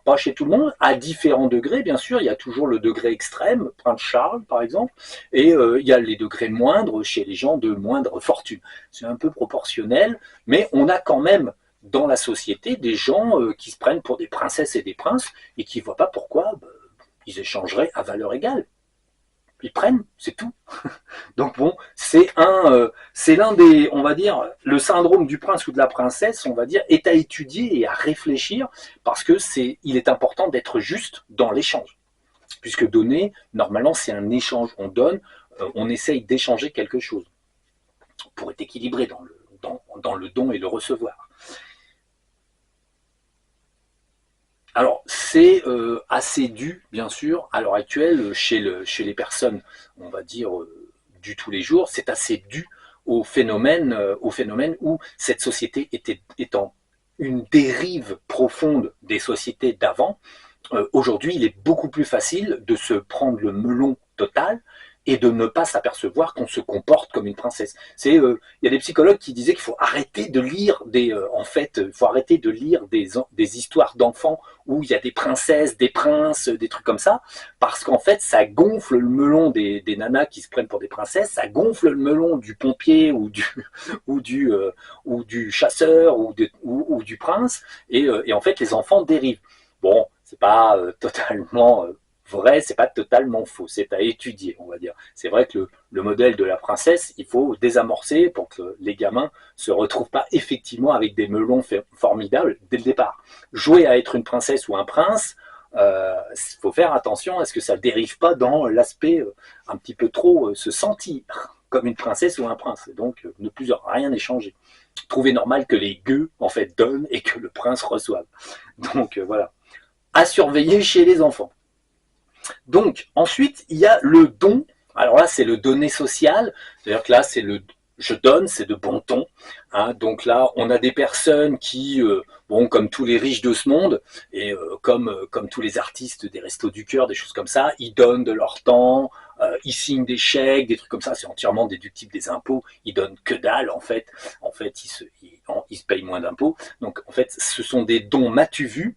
pas chez tout le monde, à différents degrés, bien sûr, il y a toujours le degré extrême, Prince Charles par exemple, et il y a les degrés moindres chez les gens de moindre fortune. C'est un peu proportionnel, mais on a quand même dans la société des gens qui se prennent pour des princesses et des princes et qui ne voient pas pourquoi ils échangeraient à valeur égale. Ils prennent, c'est tout. Donc c'est l'un des, on va dire, le syndrome du prince ou de la princesse, on va dire, est à étudier et à réfléchir parce que il est important d'être juste dans l'échange, puisque donner, normalement, c'est un échange. On donne, on essaye d'échanger quelque chose pour être équilibré dans le don et le recevoir. Alors, c'est assez dû, bien sûr, à l'heure actuelle, chez les personnes, on va dire, du tous les jours, c'est assez dû au phénomène où cette société étant une dérive profonde des sociétés d'avant, aujourd'hui, il est beaucoup plus facile de se prendre le melon total et de ne pas s'apercevoir qu'on se comporte comme une princesse. Il y a des psychologues qui disaient qu'il faut arrêter de lire faut arrêter de lire des histoires d'enfants où il y a des princesses, des princes, des trucs comme ça, parce qu'en fait, ça gonfle le melon des nanas qui se prennent pour des princesses, ça gonfle le melon du pompier ou du chasseur ou du prince, et en fait, les enfants dérivent. Bon, c'est pas totalement vrai, c'est pas totalement faux, c'est à étudier, on va dire. C'est vrai que le modèle de la princesse, il faut désamorcer pour que les gamins se retrouvent pas effectivement avec des melons formidables dès le départ. Jouer à être une princesse ou un prince, faut faire attention à ce que ça dérive pas dans l'aspect un petit peu trop se sentir comme une princesse ou un prince, et donc ne plus rien échanger. Trouver normal que les gueux en fait donnent et que le prince reçoive. Donc voilà, à surveiller chez les enfants. Donc, ensuite, il y a le don. Alors là, c'est le donner social. C'est-à-dire que là, c'est le je donne, c'est de bon ton. Hein. Donc là, on a des personnes qui, comme tous les riches de ce monde, et comme tous les artistes des Restos du Cœur, des choses comme ça, ils donnent de leur temps, ils signent des chèques, des trucs comme ça, c'est entièrement déductible des impôts. Ils donnent que dalle, en fait. En fait, ils se payent moins d'impôts. Donc, en fait, ce sont des dons m'as-tu vu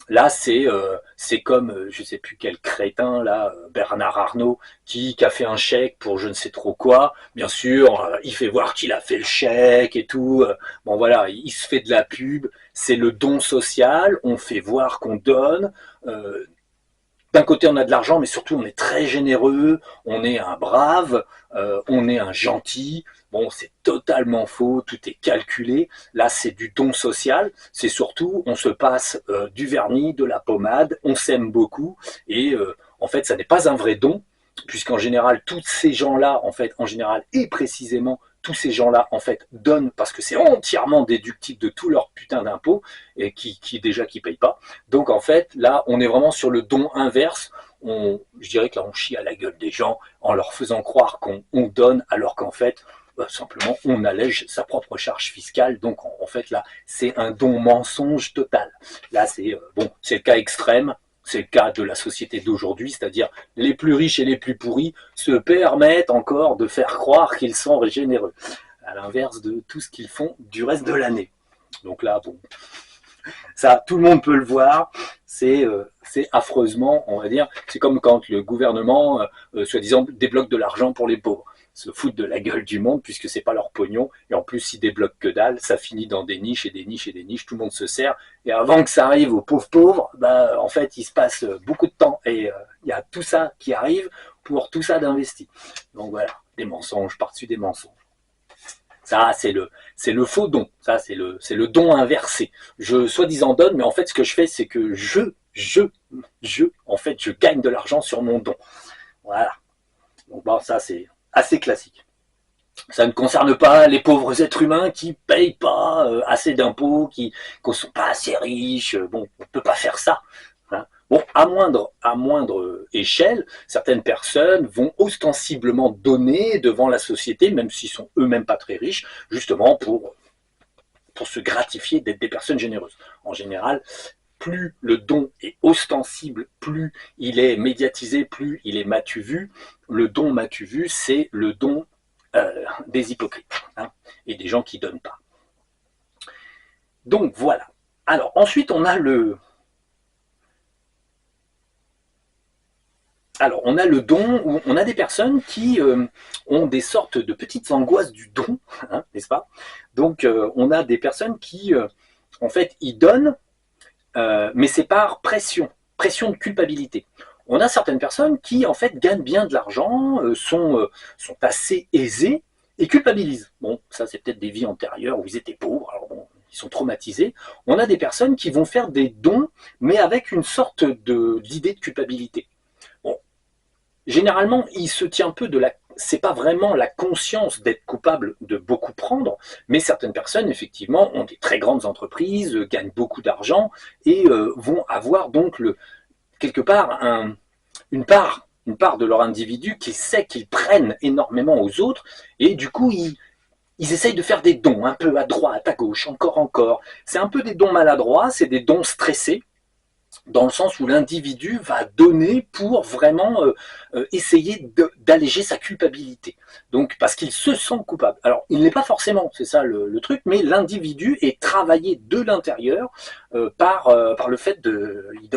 Là, c'est comme, je sais plus quel crétin, là, Bernard Arnault, qui a fait un chèque pour je ne sais trop quoi. Bien sûr, il fait voir qu'il a fait le chèque et tout. Bon, voilà, il se fait de la pub. C'est le don social. On fait voir qu'on donne. Euh, D'un côté, on a de l'argent, mais surtout, on est très généreux, on est un brave, on est un gentil. Bon, c'est totalement faux, tout est calculé. Là, c'est du don social. C'est surtout, on se passe du vernis, de la pommade, on s'aime beaucoup. Et en fait, ça n'est pas un vrai don, puisqu'en général, tous ces gens-là, en fait, en général, et précisément, tous ces gens-là, en fait, donnent parce que c'est entièrement déductible de tout leur putain d'impôts, et qui payent pas. Donc en fait, là, on est vraiment sur le don inverse. Je dirais que là, on chie à la gueule des gens en leur faisant croire qu'on donne, alors qu'en fait, simplement, on allège sa propre charge fiscale. Donc en fait, là, c'est un don mensonge total. Là, c'est le cas extrême. C'est le cas de la société d'aujourd'hui, c'est-à-dire les plus riches et les plus pourris se permettent encore de faire croire qu'ils sont généreux, à l'inverse de tout ce qu'ils font du reste de l'année. Donc là, bon, ça, tout le monde peut le voir. C'est affreusement, on va dire. C'est comme quand le gouvernement, soi-disant, débloque de l'argent pour les pauvres. Se foutent de la gueule du monde puisque c'est pas leur pognon. Et en plus, s'ils débloquent que dalle, ça finit dans des niches et des niches et des niches. Tout le monde se sert. Et avant que ça arrive aux pauvres, bah, en fait, il se passe beaucoup de temps. Et il y a tout ça qui arrive pour tout ça d'investi. Donc voilà, des mensonges par-dessus des mensonges. Ça, c'est le faux don. Ça, c'est le don inversé. Je soi-disant donne, mais en fait, ce que je fais, c'est que en fait, je gagne de l'argent sur mon don. Voilà. Donc bon, ça, c'est assez classique. Ça ne concerne pas les pauvres êtres humains qui payent pas assez d'impôts, qui ne sont pas assez riches. Bon, on ne peut pas faire ça. Hein. Bon, à moindre échelle, certaines personnes vont ostensiblement donner devant la société, même s'ils sont eux-mêmes pas très riches, justement pour se gratifier d'être des personnes généreuses. En général, plus le don est ostensible, plus il est médiatisé, plus il est matu vu. Le don matu vu, c'est le don des hypocrites, hein, et des gens qui ne donnent pas. Donc voilà. Alors ensuite, on a le don où on a des personnes qui ont des sortes de petites angoisses du don, hein, n'est-ce pas? Donc on a des personnes qui, en fait, ils donnent, mais c'est par pression de culpabilité. On a certaines personnes qui, en fait, gagnent bien de l'argent, sont assez aisées et culpabilisent. Bon, ça, c'est peut-être des vies antérieures où ils étaient pauvres, alors bon, ils sont traumatisés. On a des personnes qui vont faire des dons, mais avec une sorte d'idée de culpabilité. Bon, généralement, il se tient peu de la. C'est pas vraiment la conscience d'être coupable de beaucoup prendre, mais certaines personnes, effectivement, ont des très grandes entreprises, gagnent beaucoup d'argent et vont avoir donc quelque part une part de leur individu qui sait qu'ils prennent énormément aux autres et du coup ils essayent de faire des dons un peu à droite, à gauche, encore. C'est un peu des dons maladroits, c'est des dons stressés, dans le sens où l'individu va donner pour vraiment essayer d'alléger sa culpabilité. Donc, parce qu'il se sent coupable. Alors, il n'est pas forcément, c'est ça le truc, mais l'individu est travaillé de l'intérieur par le fait de... Il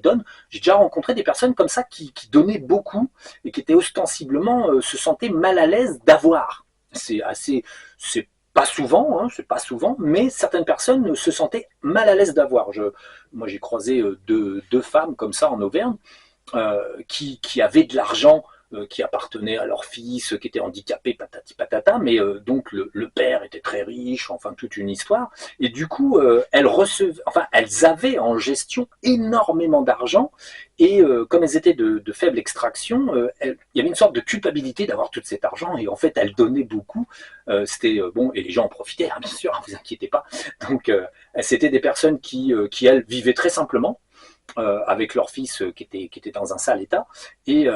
donne. J'ai déjà rencontré des personnes comme ça qui donnaient beaucoup et qui étaient ostensiblement, se sentaient mal à l'aise d'avoir. C'est c'est pas souvent, mais certaines personnes se sentaient mal à l'aise d'avoir. Moi, j'ai croisé deux femmes comme ça en Auvergne qui avaient de l'argent qui appartenait à leur fils, qui était handicapé, patati patata, mais donc le père était très riche, enfin toute une histoire. Et du coup, elles avaient en gestion énormément d'argent, et comme elles étaient de faible extraction, il y avait une sorte de culpabilité d'avoir tout cet argent, et en fait, elles donnaient beaucoup. C'était bon, et les gens en profitaient, hein, bien sûr, ne vous inquiétez pas. Donc, c'était des personnes qui elles, vivaient très simplement, avec leur fils qui était dans un sale état, et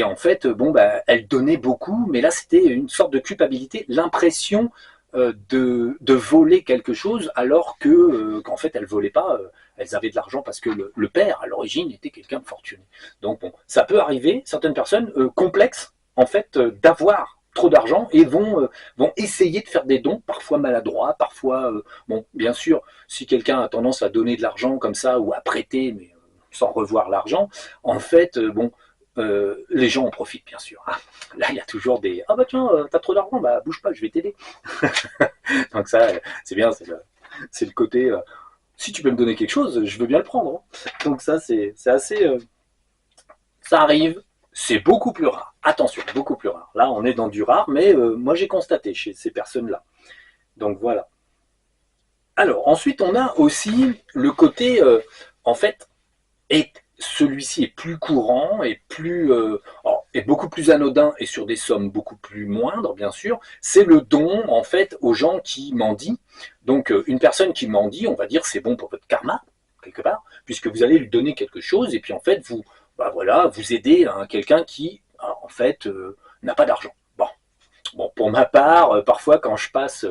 en fait bon bah elle donnait beaucoup, mais là c'était une sorte de culpabilité, l'impression de voler quelque chose alors qu'en fait elles volaient pas, elles avaient de l'argent parce que le père à l'origine était quelqu'un de fortuné. Donc bon, ça peut arriver, certaines personnes complexes en fait d'avoir trop d'argent et vont essayer de faire des dons, parfois maladroits, parfois, bon, bien sûr, si quelqu'un a tendance à donner de l'argent comme ça ou à prêter, mais sans revoir l'argent, en fait, bon, les gens en profitent bien sûr. Hein. Là, il y a toujours des ah bah tiens, t'as trop d'argent, bah bouge pas, je vais t'aider. Donc ça, c'est bien, c'est le côté si tu peux me donner quelque chose, je veux bien le prendre. Hein. Donc ça, c'est assez, ça arrive, c'est beaucoup plus rare. Attention, beaucoup plus rare. Là, on est dans du rare, mais moi j'ai constaté chez ces personnes-là. Donc voilà. Alors ensuite, on a aussi le côté, en fait, celui-ci est plus courant et est beaucoup plus anodin et sur des sommes beaucoup plus moindres, bien sûr. C'est le don, en fait, aux gens qui mendient. Donc une personne qui mendie, on va dire, c'est bon pour votre karma quelque part, puisque vous allez lui donner quelque chose et puis en fait bah voilà, vous aidez hein, quelqu'un qui en fait n'a pas d'argent. Bon, bon, pour ma part, parfois quand je passe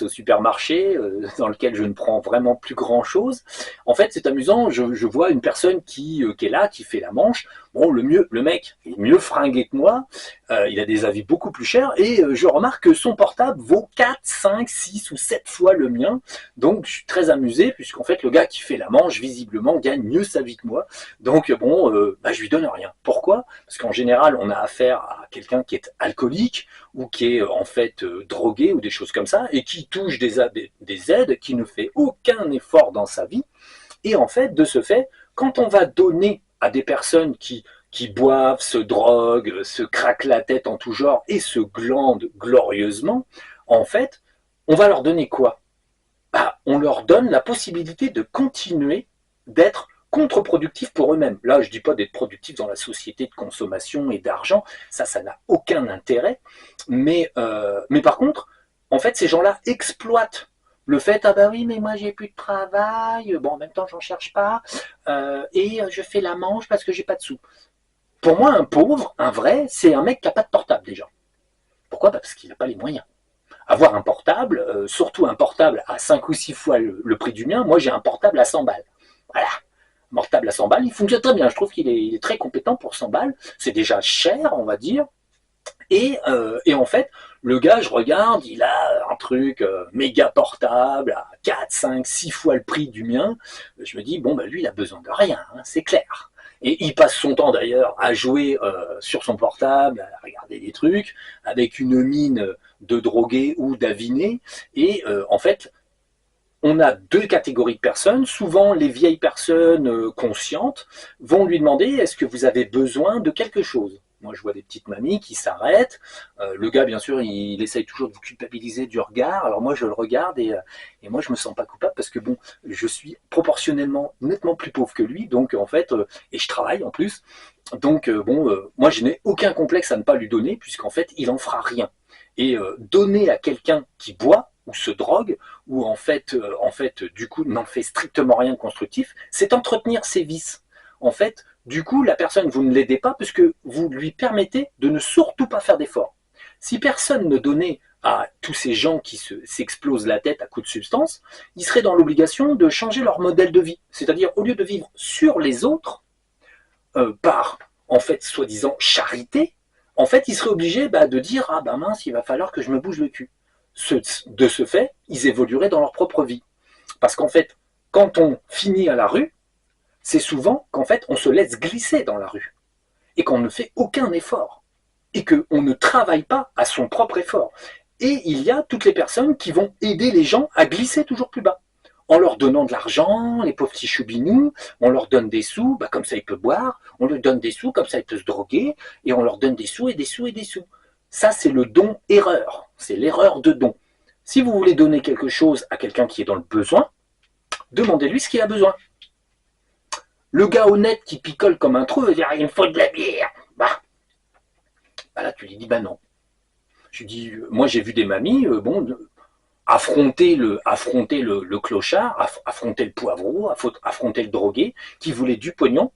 au supermarché dans lequel je ne prends vraiment plus grand chose. En fait, c'est amusant. Je vois une personne qui est là, qui fait la manche. Bon, le mec est mieux fringué que moi. Il a des avis beaucoup plus chers et je remarque que son portable vaut 4, 5, 6 ou 7 fois le mien. Donc, je suis très amusé puisqu'en fait, le gars qui fait la manche, visiblement, gagne mieux sa vie que moi. Donc, bon, bah, je lui donne rien. Pourquoi? Parce qu'en général, on a affaire à quelqu'un qui est alcoolique ou qui est en fait drogué ou des choses comme ça et qui touche des aides, qui ne fait aucun effort dans sa vie. Et en fait, de ce fait, quand on va donner à des personnes qui boivent, se droguent, se craquent la tête en tout genre et se glandent glorieusement, en fait, on va leur donner quoi? Bah, on leur donne la possibilité de continuer d'être contre-productifs pour eux-mêmes. Là, je ne dis pas d'être productifs dans la société de consommation et d'argent, ça n'a aucun intérêt. Mais par contre, en fait, ces gens-là exploitent le fait, ah bah oui, mais moi j'ai plus de travail, bon en même temps j'en cherche pas, et je fais la manche parce que j'ai pas de sous. Pour moi, un pauvre, un vrai, c'est un mec qui n'a pas de portable déjà. Pourquoi? Parce qu'il n'a pas les moyens. Avoir un portable, surtout un portable à 5 ou 6 fois le prix du mien, moi j'ai un portable à 100 balles. Voilà. Un portable à 100 balles, il fonctionne très bien. Je trouve qu'il est très compétent pour 100 balles. C'est déjà cher, on va dire. Et en fait, le gars, je regarde, il a un truc méga portable à 4, 5, 6 fois le prix du mien. Je me dis, bon, bah, lui, il a besoin de rien, hein, c'est clair. Et il passe son temps d'ailleurs à jouer sur son portable, à regarder des trucs, avec une mine de drogué ou d'aviné. Et en fait, on a deux catégories de personnes. Souvent, les vieilles personnes conscientes vont lui demander est-ce que vous avez besoin de quelque chose. Moi, je vois des petites mamies qui s'arrêtent. Le gars, bien sûr, il essaye toujours de vous culpabiliser du regard. Alors moi, je le regarde et moi, je me sens pas coupable parce que bon, je suis proportionnellement nettement plus pauvre que lui. Donc, en fait, et je travaille en plus. Donc, bon, moi, je n'ai aucun complexe à ne pas lui donner puisqu'en fait, il en fera rien. Et donner à quelqu'un qui boit ou se drogue, ou en fait, du coup, n'en fait strictement rien de constructif, c'est entretenir ses vices. En fait, du coup, la personne, vous ne l'aidez pas puisque vous lui permettez de ne surtout pas faire d'efforts. Si personne ne donnait à tous ces gens qui s'explosent la tête à coups de substance, ils seraient dans l'obligation de changer leur modèle de vie. C'est-à-dire, au lieu de vivre sur les autres, par, en fait, soi-disant charité, en fait, ils seraient obligés de dire ah ben mince, il va falloir que je me bouge le cul. De ce fait, ils évolueraient dans leur propre vie. Parce qu'en fait, quand on finit à la rue, c'est souvent qu'en fait, on se laisse glisser dans la rue et qu'on ne fait aucun effort et qu'on ne travaille pas à son propre effort. Et il y a toutes les personnes qui vont aider les gens à glisser toujours plus bas. En leur donnant de l'argent, les pauvres petits choubinous, on leur donne des sous, comme ça il peut boire, on lui donne des sous, comme ça il peut se droguer, et on leur donne des sous et des sous et des sous. Ça, c'est le don erreur, c'est l'erreur de don. Si vous voulez donner quelque chose à quelqu'un qui est dans le besoin, demandez-lui ce qu'il a besoin. Le gars honnête qui picole comme un trou veut dire il me faut de la bière. Là tu lui dis non. Je dis moi j'ai vu des mamies, affronter le clochard, affronter le poivreau, affronter le drogué qui voulait du pognon.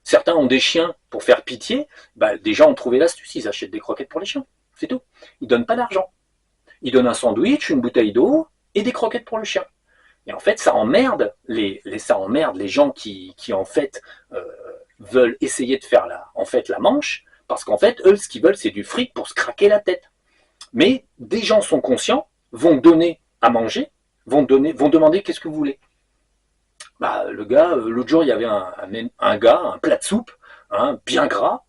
Certains ont des chiens pour faire pitié. Des gens ont trouvé l'astuce, ils achètent des croquettes pour les chiens. C'est tout. Ils donnent pas d'argent. Ils donnent un sandwich, une bouteille d'eau et des croquettes pour le chien. Et en fait, ça emmerde les gens qui en fait veulent essayer de faire la manche, parce qu'en fait, eux, ce qu'ils veulent, c'est du fric pour se craquer la tête. Mais des gens sont conscients, vont donner à manger, vont demander qu'est-ce que vous voulez. Bah, le gars, l'autre jour, il y avait un gars, un plat de soupe, hein, bien gras.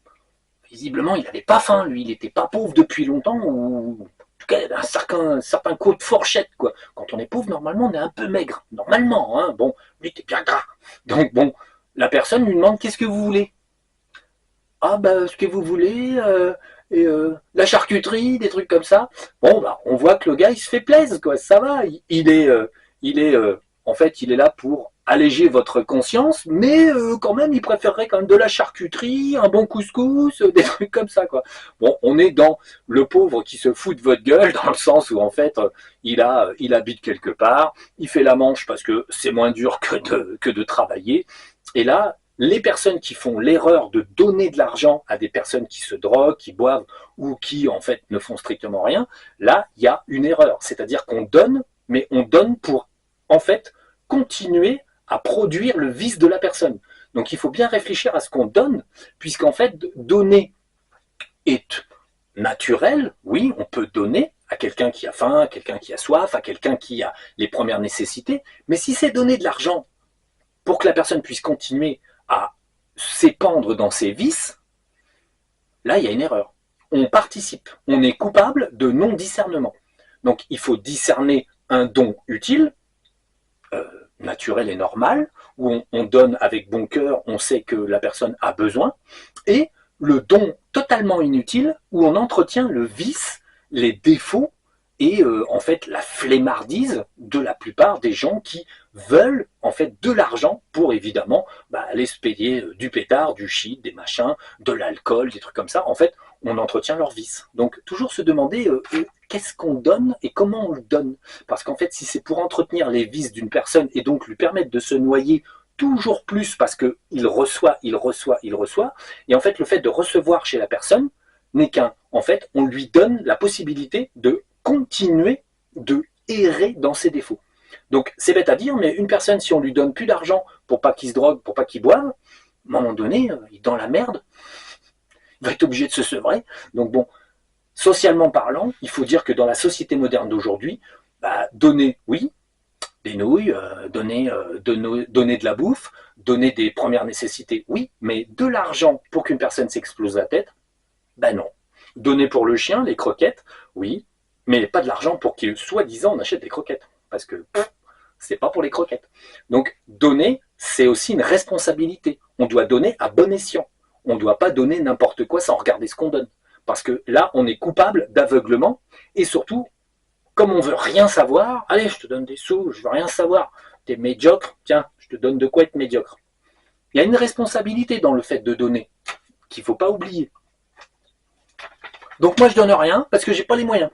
Visiblement, il n'avait pas faim, lui, il n'était pas pauvre depuis longtemps, ou en tout cas, il avait un certain coup de fourchette, quoi. Quand on est pauvre, normalement, on est un peu maigre. Normalement, hein. Bon, lui, il était bien gras. Donc, bon, la personne lui demande qu'est-ce que vous voulez. Ah, bah, ce que vous voulez, la charcuterie, des trucs comme ça. Bon, bah, on voit que le gars, il se fait plaisir, quoi. Ça va, il est, en fait, il est là pour alléger votre conscience, mais quand même, il préférerait quand même de la charcuterie, un bon couscous, des trucs comme ça, quoi. Bon, on est dans le pauvre qui se fout de votre gueule, dans le sens où, en fait, il habite quelque part, il fait la manche parce que c'est moins dur que de travailler, et là, les personnes qui font l'erreur de donner de l'argent à des personnes qui se droguent, qui boivent ou qui en fait ne font strictement rien, là il y a une erreur. C'est-à-dire qu'on donne, mais on donne pour en fait continuer à produire le vice de la personne. Donc il faut bien réfléchir à ce qu'on donne, puisqu'en fait donner est naturel. Oui, on peut donner à quelqu'un qui a faim, à quelqu'un qui a soif, à quelqu'un qui a les premières nécessités, mais si c'est donner de l'argent pour que la personne puisse continuer à s'épandre dans ses vices, là, il y a une erreur. On participe, on est coupable de non-discernement. Donc, il faut discerner un don utile, naturel et normal, où on donne avec bon cœur, on sait que la personne a besoin, et le don totalement inutile, où on entretient le vice, les défauts, et en fait la flemmardise de la plupart des gens qui veulent en fait de l'argent pour évidemment aller se payer du pétard, du shit, des machins, de l'alcool, des trucs comme ça. En fait, on entretient leur vice. Donc toujours se demander qu'est-ce qu'on donne et comment on le donne. Parce qu'en fait, si c'est pour entretenir les vices d'une personne et donc lui permettre de se noyer toujours plus parce qu'il reçoit, il reçoit, il reçoit, et en fait le fait de recevoir chez la personne n'est qu'un, en fait, on lui donne la possibilité de continuer de errer dans ses défauts. Donc c'est bête à dire, mais une personne, si on lui donne plus d'argent pour pas qu'il se drogue, pour pas qu'il boive, à un moment donné, il est dans la merde, il va être obligé de se sevrer. Donc bon, socialement parlant, il faut dire que dans la société moderne d'aujourd'hui, donner, oui, des nouilles, donner de la bouffe, donner des premières nécessités, oui, mais de l'argent pour qu'une personne s'explose la tête, non. Donner pour le chien, les croquettes, oui, mais pas de l'argent pour que, soi-disant, on achète des croquettes. Parce que c'est pas pour les croquettes. Donc, donner, c'est aussi une responsabilité. On doit donner à bon escient. On ne doit pas donner n'importe quoi sans regarder ce qu'on donne. Parce que là, on est coupable d'aveuglement. Et surtout, comme on veut rien savoir, allez, je te donne des sous, je veux rien savoir. T'es médiocre, tiens, je te donne de quoi être médiocre. Il y a une responsabilité dans le fait de donner qu'il ne faut pas oublier. Donc moi, je donne rien parce que j'ai pas les moyens.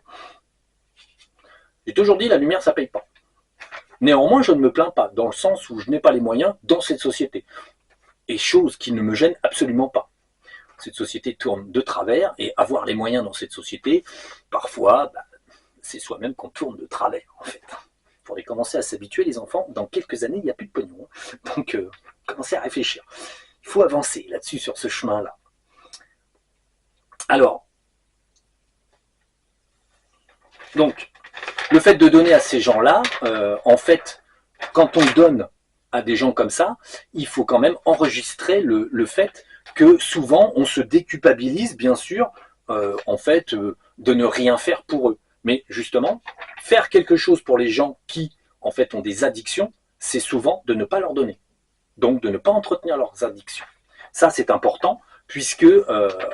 J'ai toujours dit, la lumière, ça paye pas. Néanmoins, je ne me plains pas, dans le sens où je n'ai pas les moyens dans cette société. Et chose qui ne me gêne absolument pas. Cette société tourne de travers, et avoir les moyens dans cette société, parfois, c'est soi-même qu'on tourne de travers, en fait. Il faudrait commencer à s'habituer, les enfants. Dans quelques années, il n'y a plus de pognon. Donc, commencez à réfléchir. Il faut avancer là-dessus, sur ce chemin-là. Alors, donc, le fait de donner à ces gens-là, en fait, quand on donne à des gens comme ça, il faut quand même enregistrer le fait que souvent on se déculpabilise, bien sûr, en fait, de ne rien faire pour eux. Mais justement, faire quelque chose pour les gens qui, en fait, ont des addictions, c'est souvent de ne pas leur donner. Donc, de ne pas entretenir leurs addictions. Ça, c'est important, puisque,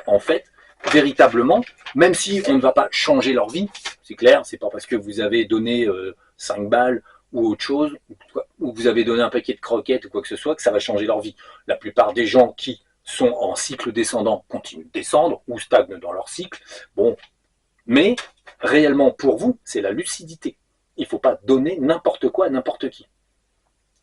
en fait, véritablement, même si on ne va pas changer leur vie, c'est clair, c'est pas parce que vous avez donné 5 balles ou autre chose, ou vous avez donné un paquet de croquettes ou quoi que ce soit, que ça va changer leur vie. La plupart des gens qui sont en cycle descendant continuent de descendre ou stagnent dans leur cycle. Bon, mais réellement pour vous, c'est la lucidité. Il ne faut pas donner n'importe quoi à n'importe qui.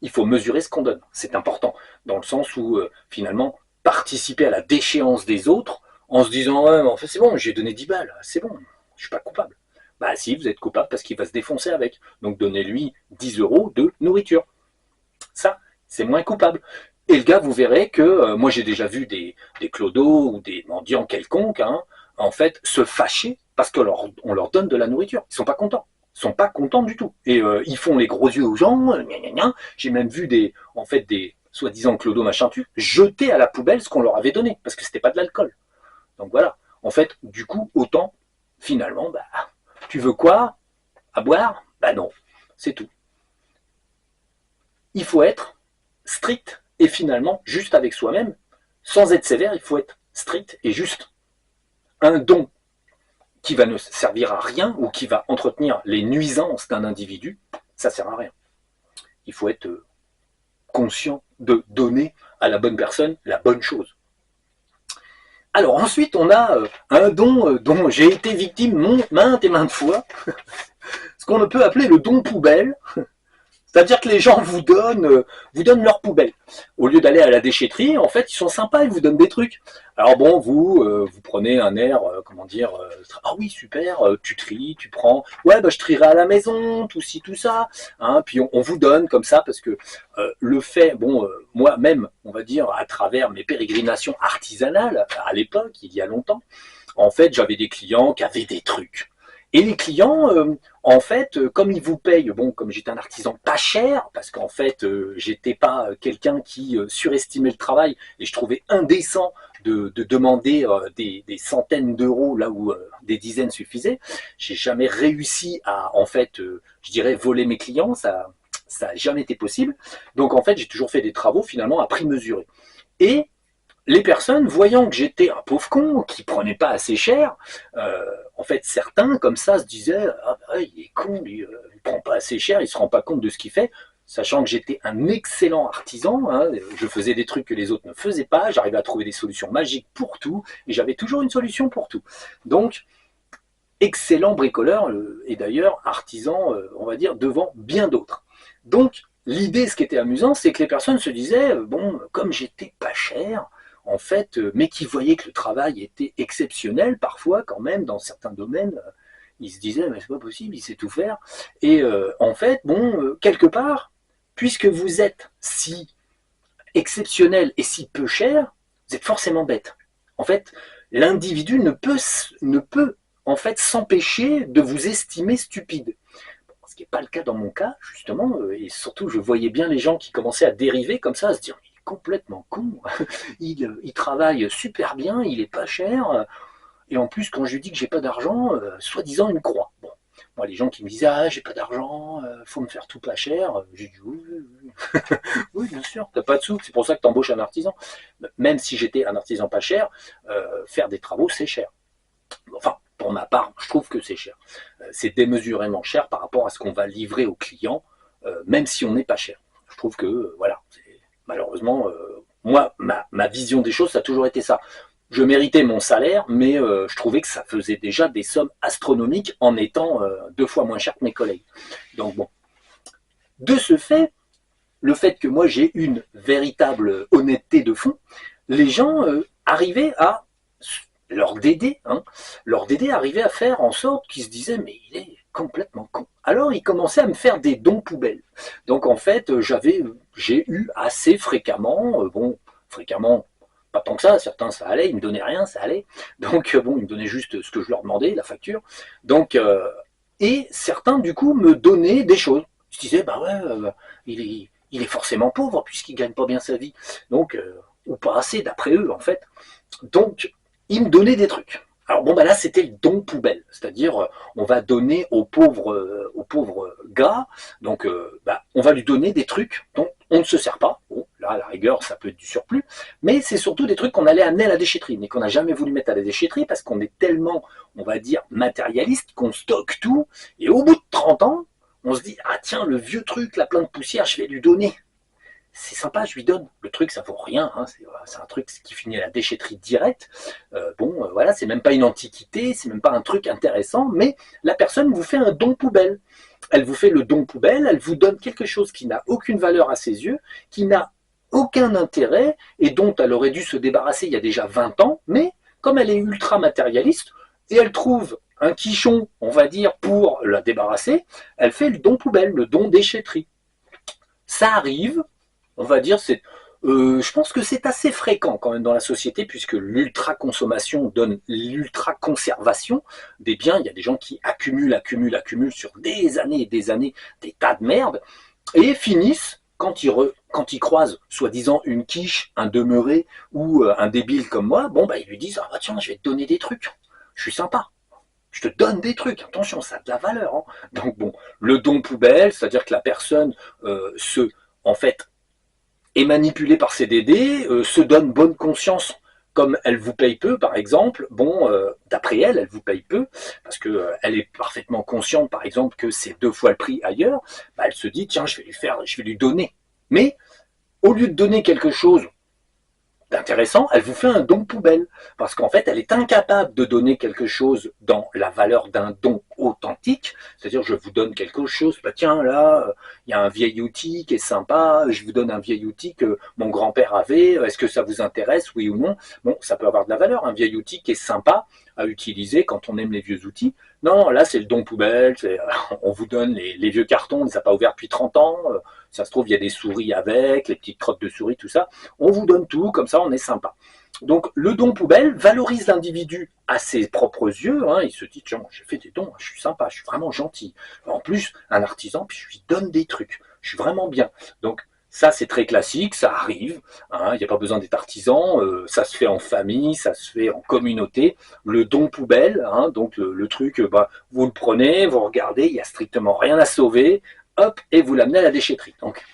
Il faut mesurer ce qu'on donne. C'est important, dans le sens où finalement, participer à la déchéance des autres en se disant ouais, mais en fait c'est bon, j'ai donné 10 balles, c'est bon, je suis pas coupable. Bah si, vous êtes coupable parce qu'il va se défoncer avec. Donc donnez-lui 10 euros de nourriture. Ça, c'est moins coupable. Et le gars, vous verrez que moi j'ai déjà vu des clodos ou des mendiants quelconques, hein, en fait, se fâcher parce qu'on leur donne de la nourriture. Ils sont pas contents. Ils sont pas contents du tout. Et ils font les gros yeux aux gens. J'ai même vu en fait, des soi-disant clodo machin tu jeter à la poubelle ce qu'on leur avait donné, parce que c'était pas de l'alcool. Donc voilà. En fait, du coup, autant, finalement, bah, tu veux quoi à boire? Bah non, c'est tout. Il faut être strict et finalement juste avec soi-même. Sans être sévère, il faut être strict et juste. Un don qui va ne servir à rien ou qui va entretenir les nuisances d'un individu, ça sert à rien. Il faut être conscient de donner à la bonne personne la bonne chose. Alors ensuite, on a un don dont j'ai été victime maintes et maintes fois, ce qu'on peut appeler le don poubelle. C'est-à-dire que les gens vous donnent leur poubelle. Au lieu d'aller à la déchetterie, en fait, ils sont sympas, ils vous donnent des trucs. Alors bon, vous prenez un air, comment dire, ah oui, super, tu tries, tu prends, ouais, bah je trierai à la maison, tout ci, tout ça. Hein, puis on vous donne comme ça, parce que le fait, bon, moi-même, on va dire, à travers mes pérégrinations artisanales, à l'époque, il y a longtemps, en fait, j'avais des clients qui avaient des trucs. Et les clients, en fait, comme ils vous payent, bon, comme j'étais un artisan pas cher, parce qu'en fait, j'étais pas quelqu'un qui surestimait le travail, et je trouvais indécent de demander des centaines d'euros là où des dizaines suffisaient. J'ai jamais réussi à, en fait, je dirais, voler mes clients, ça n'a jamais été possible. Donc en fait, j'ai toujours fait des travaux finalement à prix mesuré. Et les personnes, voyant que j'étais un pauvre con, qui prenait pas assez cher, en fait, certains, comme ça, se disaient « Ah bah, il est con, il prend pas assez cher, il se rend pas compte de ce qu'il fait », sachant que j'étais un excellent artisan, hein, je faisais des trucs que les autres ne faisaient pas, j'arrivais à trouver des solutions magiques pour tout, et j'avais toujours une solution pour tout. Donc, excellent bricoleur, et d'ailleurs artisan, on va dire, devant bien d'autres. Donc, l'idée, ce qui était amusant, c'est que les personnes se disaient « Bon, comme j'étais pas cher, en fait, mais qui voyaient que le travail était exceptionnel, parfois quand même, dans certains domaines, ils se disaient, mais c'est pas possible, il sait tout faire. Et en fait, bon, quelque part, puisque vous êtes si exceptionnel et si peu cher, vous êtes forcément bête. En fait, l'individu ne peut en fait s'empêcher de vous estimer stupide. Ce qui n'est pas le cas dans mon cas, justement, et surtout je voyais bien les gens qui commençaient à dériver comme ça, à se dire complètement con, il travaille super bien, il est pas cher, et en plus quand je lui dis que j'ai pas d'argent, soi-disant il me croit. Bon, moi les gens qui me disaient ah j'ai pas d'argent, faut me faire tout pas cher, j'ai dit oui, oui, oui. Oui bien sûr, t'as pas de sous, c'est pour ça que t'embauches un artisan. Même si j'étais un artisan pas cher, faire des travaux c'est cher. Enfin, pour ma part, je trouve que c'est cher. C'est démesurément cher par rapport à ce qu'on va livrer aux clients, même si on n'est pas cher. Je trouve que, voilà, malheureusement, moi, ma vision des choses, ça a toujours été ça. Je méritais mon salaire, mais je trouvais que ça faisait déjà des sommes astronomiques en étant 2 fois moins cher que mes collègues. Donc bon, de ce fait, le fait que moi j'ai une véritable honnêteté de fond, les gens arrivaient à leur Dédé arrivait à faire en sorte qu'ils se disaient mais il est complètement con. Alors il commençait à me faire des dons poubelles. Donc en fait j'ai eu assez fréquemment, bon fréquemment pas tant que ça, certains ça allait, ils me donnaient rien, ça allait. Donc bon ils me donnaient juste ce que je leur demandais, la facture. Donc et certains du coup me donnaient des choses. Je disais bah ouais il est forcément pauvre puisqu'il gagne pas bien sa vie. Donc ou pas assez d'après eux en fait. Donc il me donnait des trucs. Alors bon, bah là, c'était le don poubelle, c'est-à-dire on va donner aux pauvres gars, donc bah, on va lui donner des trucs dont on ne se sert pas. Bon, là, à la rigueur, ça peut être du surplus, mais c'est surtout des trucs qu'on allait amener à la déchetterie, mais qu'on n'a jamais voulu mettre à la déchetterie parce qu'on est tellement, on va dire, matérialiste qu'on stocke tout, et au bout de 30 ans, on se dit, ah tiens, le vieux truc, là, plein de poussière, je vais lui donner. C'est sympa, je lui donne. Le truc, ça vaut rien. Hein. C'est un truc qui finit à la déchetterie directe. Voilà, c'est même pas une antiquité, c'est même pas un truc intéressant, mais la personne vous fait un don poubelle. Elle vous fait le don poubelle, elle vous donne quelque chose qui n'a aucune valeur à ses yeux, qui n'a aucun intérêt et dont elle aurait dû se débarrasser il y a déjà 20 ans, mais comme elle est ultra matérialiste et elle trouve un quichon, on va dire, pour la débarrasser, elle fait le don poubelle, le don déchetterie. Ça arrive, on va dire, Je pense que c'est assez fréquent quand même dans la société, puisque l'ultra-consommation donne l'ultra-conservation des biens. Il y a des gens qui accumulent sur des années et des années des tas de merde, et finissent, quand ils croisent, soi-disant, une quiche, un demeuré ou un débile comme moi, bon, bah, ils lui disent, ah bah tiens, je vais te donner des trucs, je suis sympa. Je te donne des trucs, attention, ça a de la valeur. Hein. Donc bon, le don poubelle, c'est-à-dire que la personne en fait, est manipulée par ses DD, se donne bonne conscience comme elle vous paye peu, par exemple, bon, d'après elle, elle vous paye peu, parce que elle est parfaitement consciente, par exemple, que c'est 2 fois le prix ailleurs, bah, elle se dit, tiens, je vais lui donner. Mais, au lieu de donner quelque chose d'intéressant, elle vous fait un don poubelle. Parce qu'en fait, elle est incapable de donner quelque chose dans la valeur d'un don authentique. C'est-à-dire, je vous donne quelque chose, bah tiens, là, il y a un vieil outil qui est sympa, je vous donne un vieil outil que mon grand-père avait, est-ce que ça vous intéresse, oui ou non? Bon, ça peut avoir de la valeur, un vieil outil qui est sympa à utiliser quand on aime les vieux outils. Non, là, c'est le don poubelle, on vous donne les vieux cartons, on ne les a pas ouverts depuis 30 ans, ça se trouve, il y a des souris avec, les petites crottes de souris, tout ça. On vous donne tout, comme ça, on est sympa. Donc, le don poubelle valorise l'individu à ses propres yeux. Hein, il se dit, tiens, j'ai fait des dons, je suis sympa, je suis vraiment gentil. En plus, un artisan, puis je lui donne des trucs. Je suis vraiment bien. Donc, ça, c'est très classique, ça arrive. Hein, il n'y a pas besoin d'être artisan. Ça se fait en famille, ça se fait en communauté. Le don poubelle, hein, donc le truc, bah, vous le prenez, vous regardez, il n'y a strictement rien à sauver. Hop, et vous l'amenez à la déchetterie. Donc,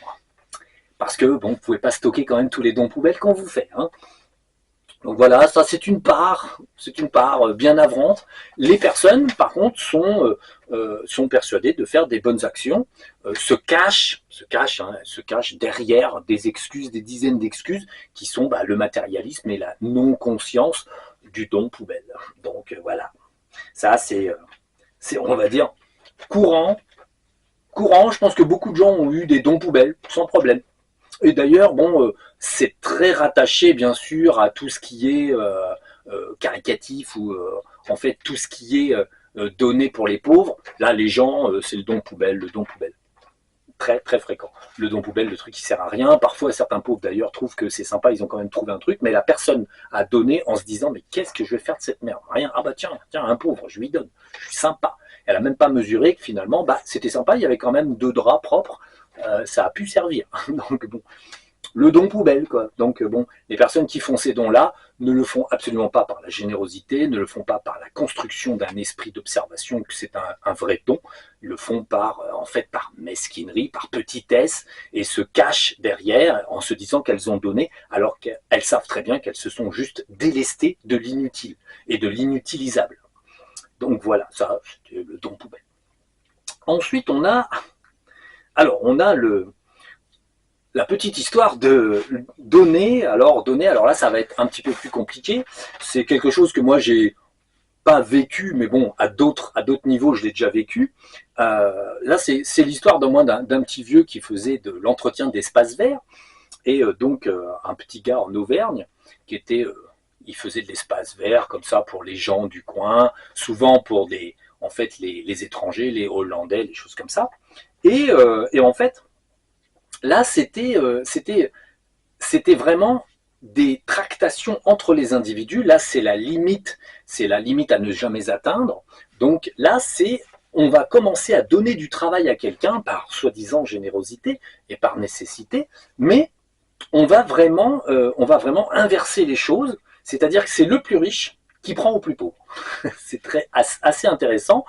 parce que bon, vous ne pouvez pas stocker quand même tous les dons poubelles qu'on vous fait. Hein. Donc voilà, ça c'est une part bien navrante. Les personnes, par contre, sont persuadées de faire des bonnes actions, se cachent derrière des excuses, des dizaines d'excuses qui sont bah, le matérialisme et la non-conscience du don poubelle. Donc voilà, ça c'est, on va dire, courant. Je pense que beaucoup de gens ont eu des dons poubelles, sans problème. Et d'ailleurs, bon, c'est très rattaché, bien sûr, à tout ce qui est caricatif ou en fait tout ce qui est donné pour les pauvres. Là, les gens, c'est le don poubelle. Très très fréquent. Le don poubelle, le truc qui sert à rien. Parfois, certains pauvres d'ailleurs trouvent que c'est sympa, ils ont quand même trouvé un truc, mais la personne a donné en se disant mais qu'est-ce que je vais faire de cette merde? Rien. Ah bah tiens, un pauvre, je lui donne. Je suis sympa. Elle a même pas mesuré que finalement, bah c'était sympa, il y avait quand même 2 draps propres. Ça a pu servir. Donc bon, le don poubelle, quoi. Donc bon, les personnes qui font ces dons-là ne le font absolument pas par la générosité, ne le font pas par la construction d'un esprit d'observation, que c'est un vrai don. Ils le font en fait, par mesquinerie, par petitesse, et se cachent derrière en se disant qu'elles ont donné, alors qu'elles savent très bien qu'elles se sont juste délestées de l'inutile et de l'inutilisable. Donc voilà, ça, c'était le don poubelle. Ensuite, on a la petite histoire de donner. Alors là, ça va être un petit peu plus compliqué. C'est quelque chose que moi, j'ai pas vécu, mais bon, à d'autres niveaux, je l'ai déjà vécu. Là, c'est l'histoire d'un petit vieux qui faisait de l'entretien d'espaces verts. Et donc, un petit gars en Auvergne qui était... il faisait de l'espace vert comme ça pour les gens du coin, souvent pour en fait, les étrangers, les Hollandais, les choses comme ça. Et en fait, là, c'était vraiment des tractations entre les individus. Là, c'est la limite à ne jamais atteindre. Donc là, on va commencer à donner du travail à quelqu'un par soi-disant générosité et par nécessité, mais on va vraiment inverser les choses, c'est-à-dire que c'est le plus riche qui prend au plus pauvre. C'est assez intéressant.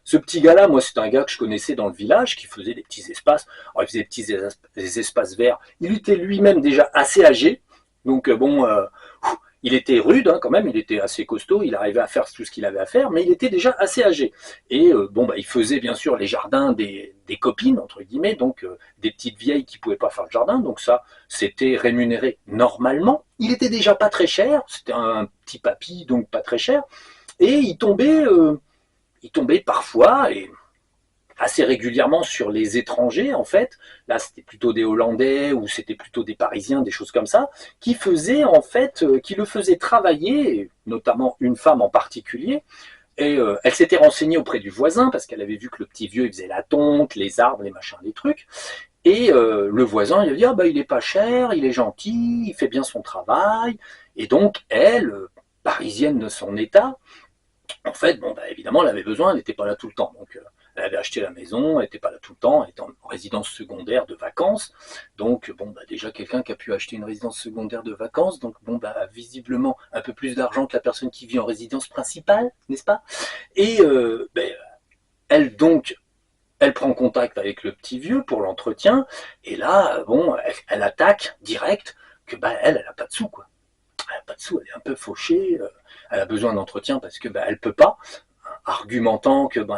Ce petit gars-là, moi, c'est un gars que je connaissais dans le village qui faisait des petits espaces. Alors, il faisait des espaces verts. Il était lui-même déjà assez âgé. Donc, bon, il était rude hein, quand même. Il était assez costaud. Il arrivait à faire tout ce qu'il avait à faire. Mais il était déjà assez âgé. Et bon, bah, il faisait bien sûr les jardins des copines, entre guillemets. Donc, des petites vieilles qui ne pouvaient pas faire le jardin. Donc, ça, c'était rémunéré normalement. Il était déjà pas très cher. C'était un petit papy, donc pas très cher. Et il tombait parfois et assez régulièrement sur les étrangers en fait. Là, c'était plutôt des Hollandais ou c'était plutôt des Parisiens, des choses comme ça, qui le faisaient travailler, notamment une femme en particulier. Et elle s'était renseignée auprès du voisin parce qu'elle avait vu que le petit vieux il faisait la tonte, les arbres, les machins, les trucs. Et le voisin, il a dit, ah bah il est pas cher, il est gentil, il fait bien son travail. Et donc, elle, parisienne de son état, en fait, bon, bah, évidemment, elle avait besoin, elle n'était pas là tout le temps. Donc, elle avait acheté la maison, elle n'était pas là tout le temps, elle était en résidence secondaire de vacances. Donc, bon, bah, déjà quelqu'un qui a pu acheter une résidence secondaire de vacances, donc, bon, bah, visiblement, un peu plus d'argent que la personne qui vit en résidence principale, n'est-ce pas? Et ben, elle, donc, elle prend contact avec le petit vieux pour l'entretien, et là, bon, elle attaque direct que, bah, elle a pas de sous, quoi. Elle a pas de sous, elle est un peu fauchée, elle a besoin d'entretien parce que, bah, elle peut pas, argumentant que, bah,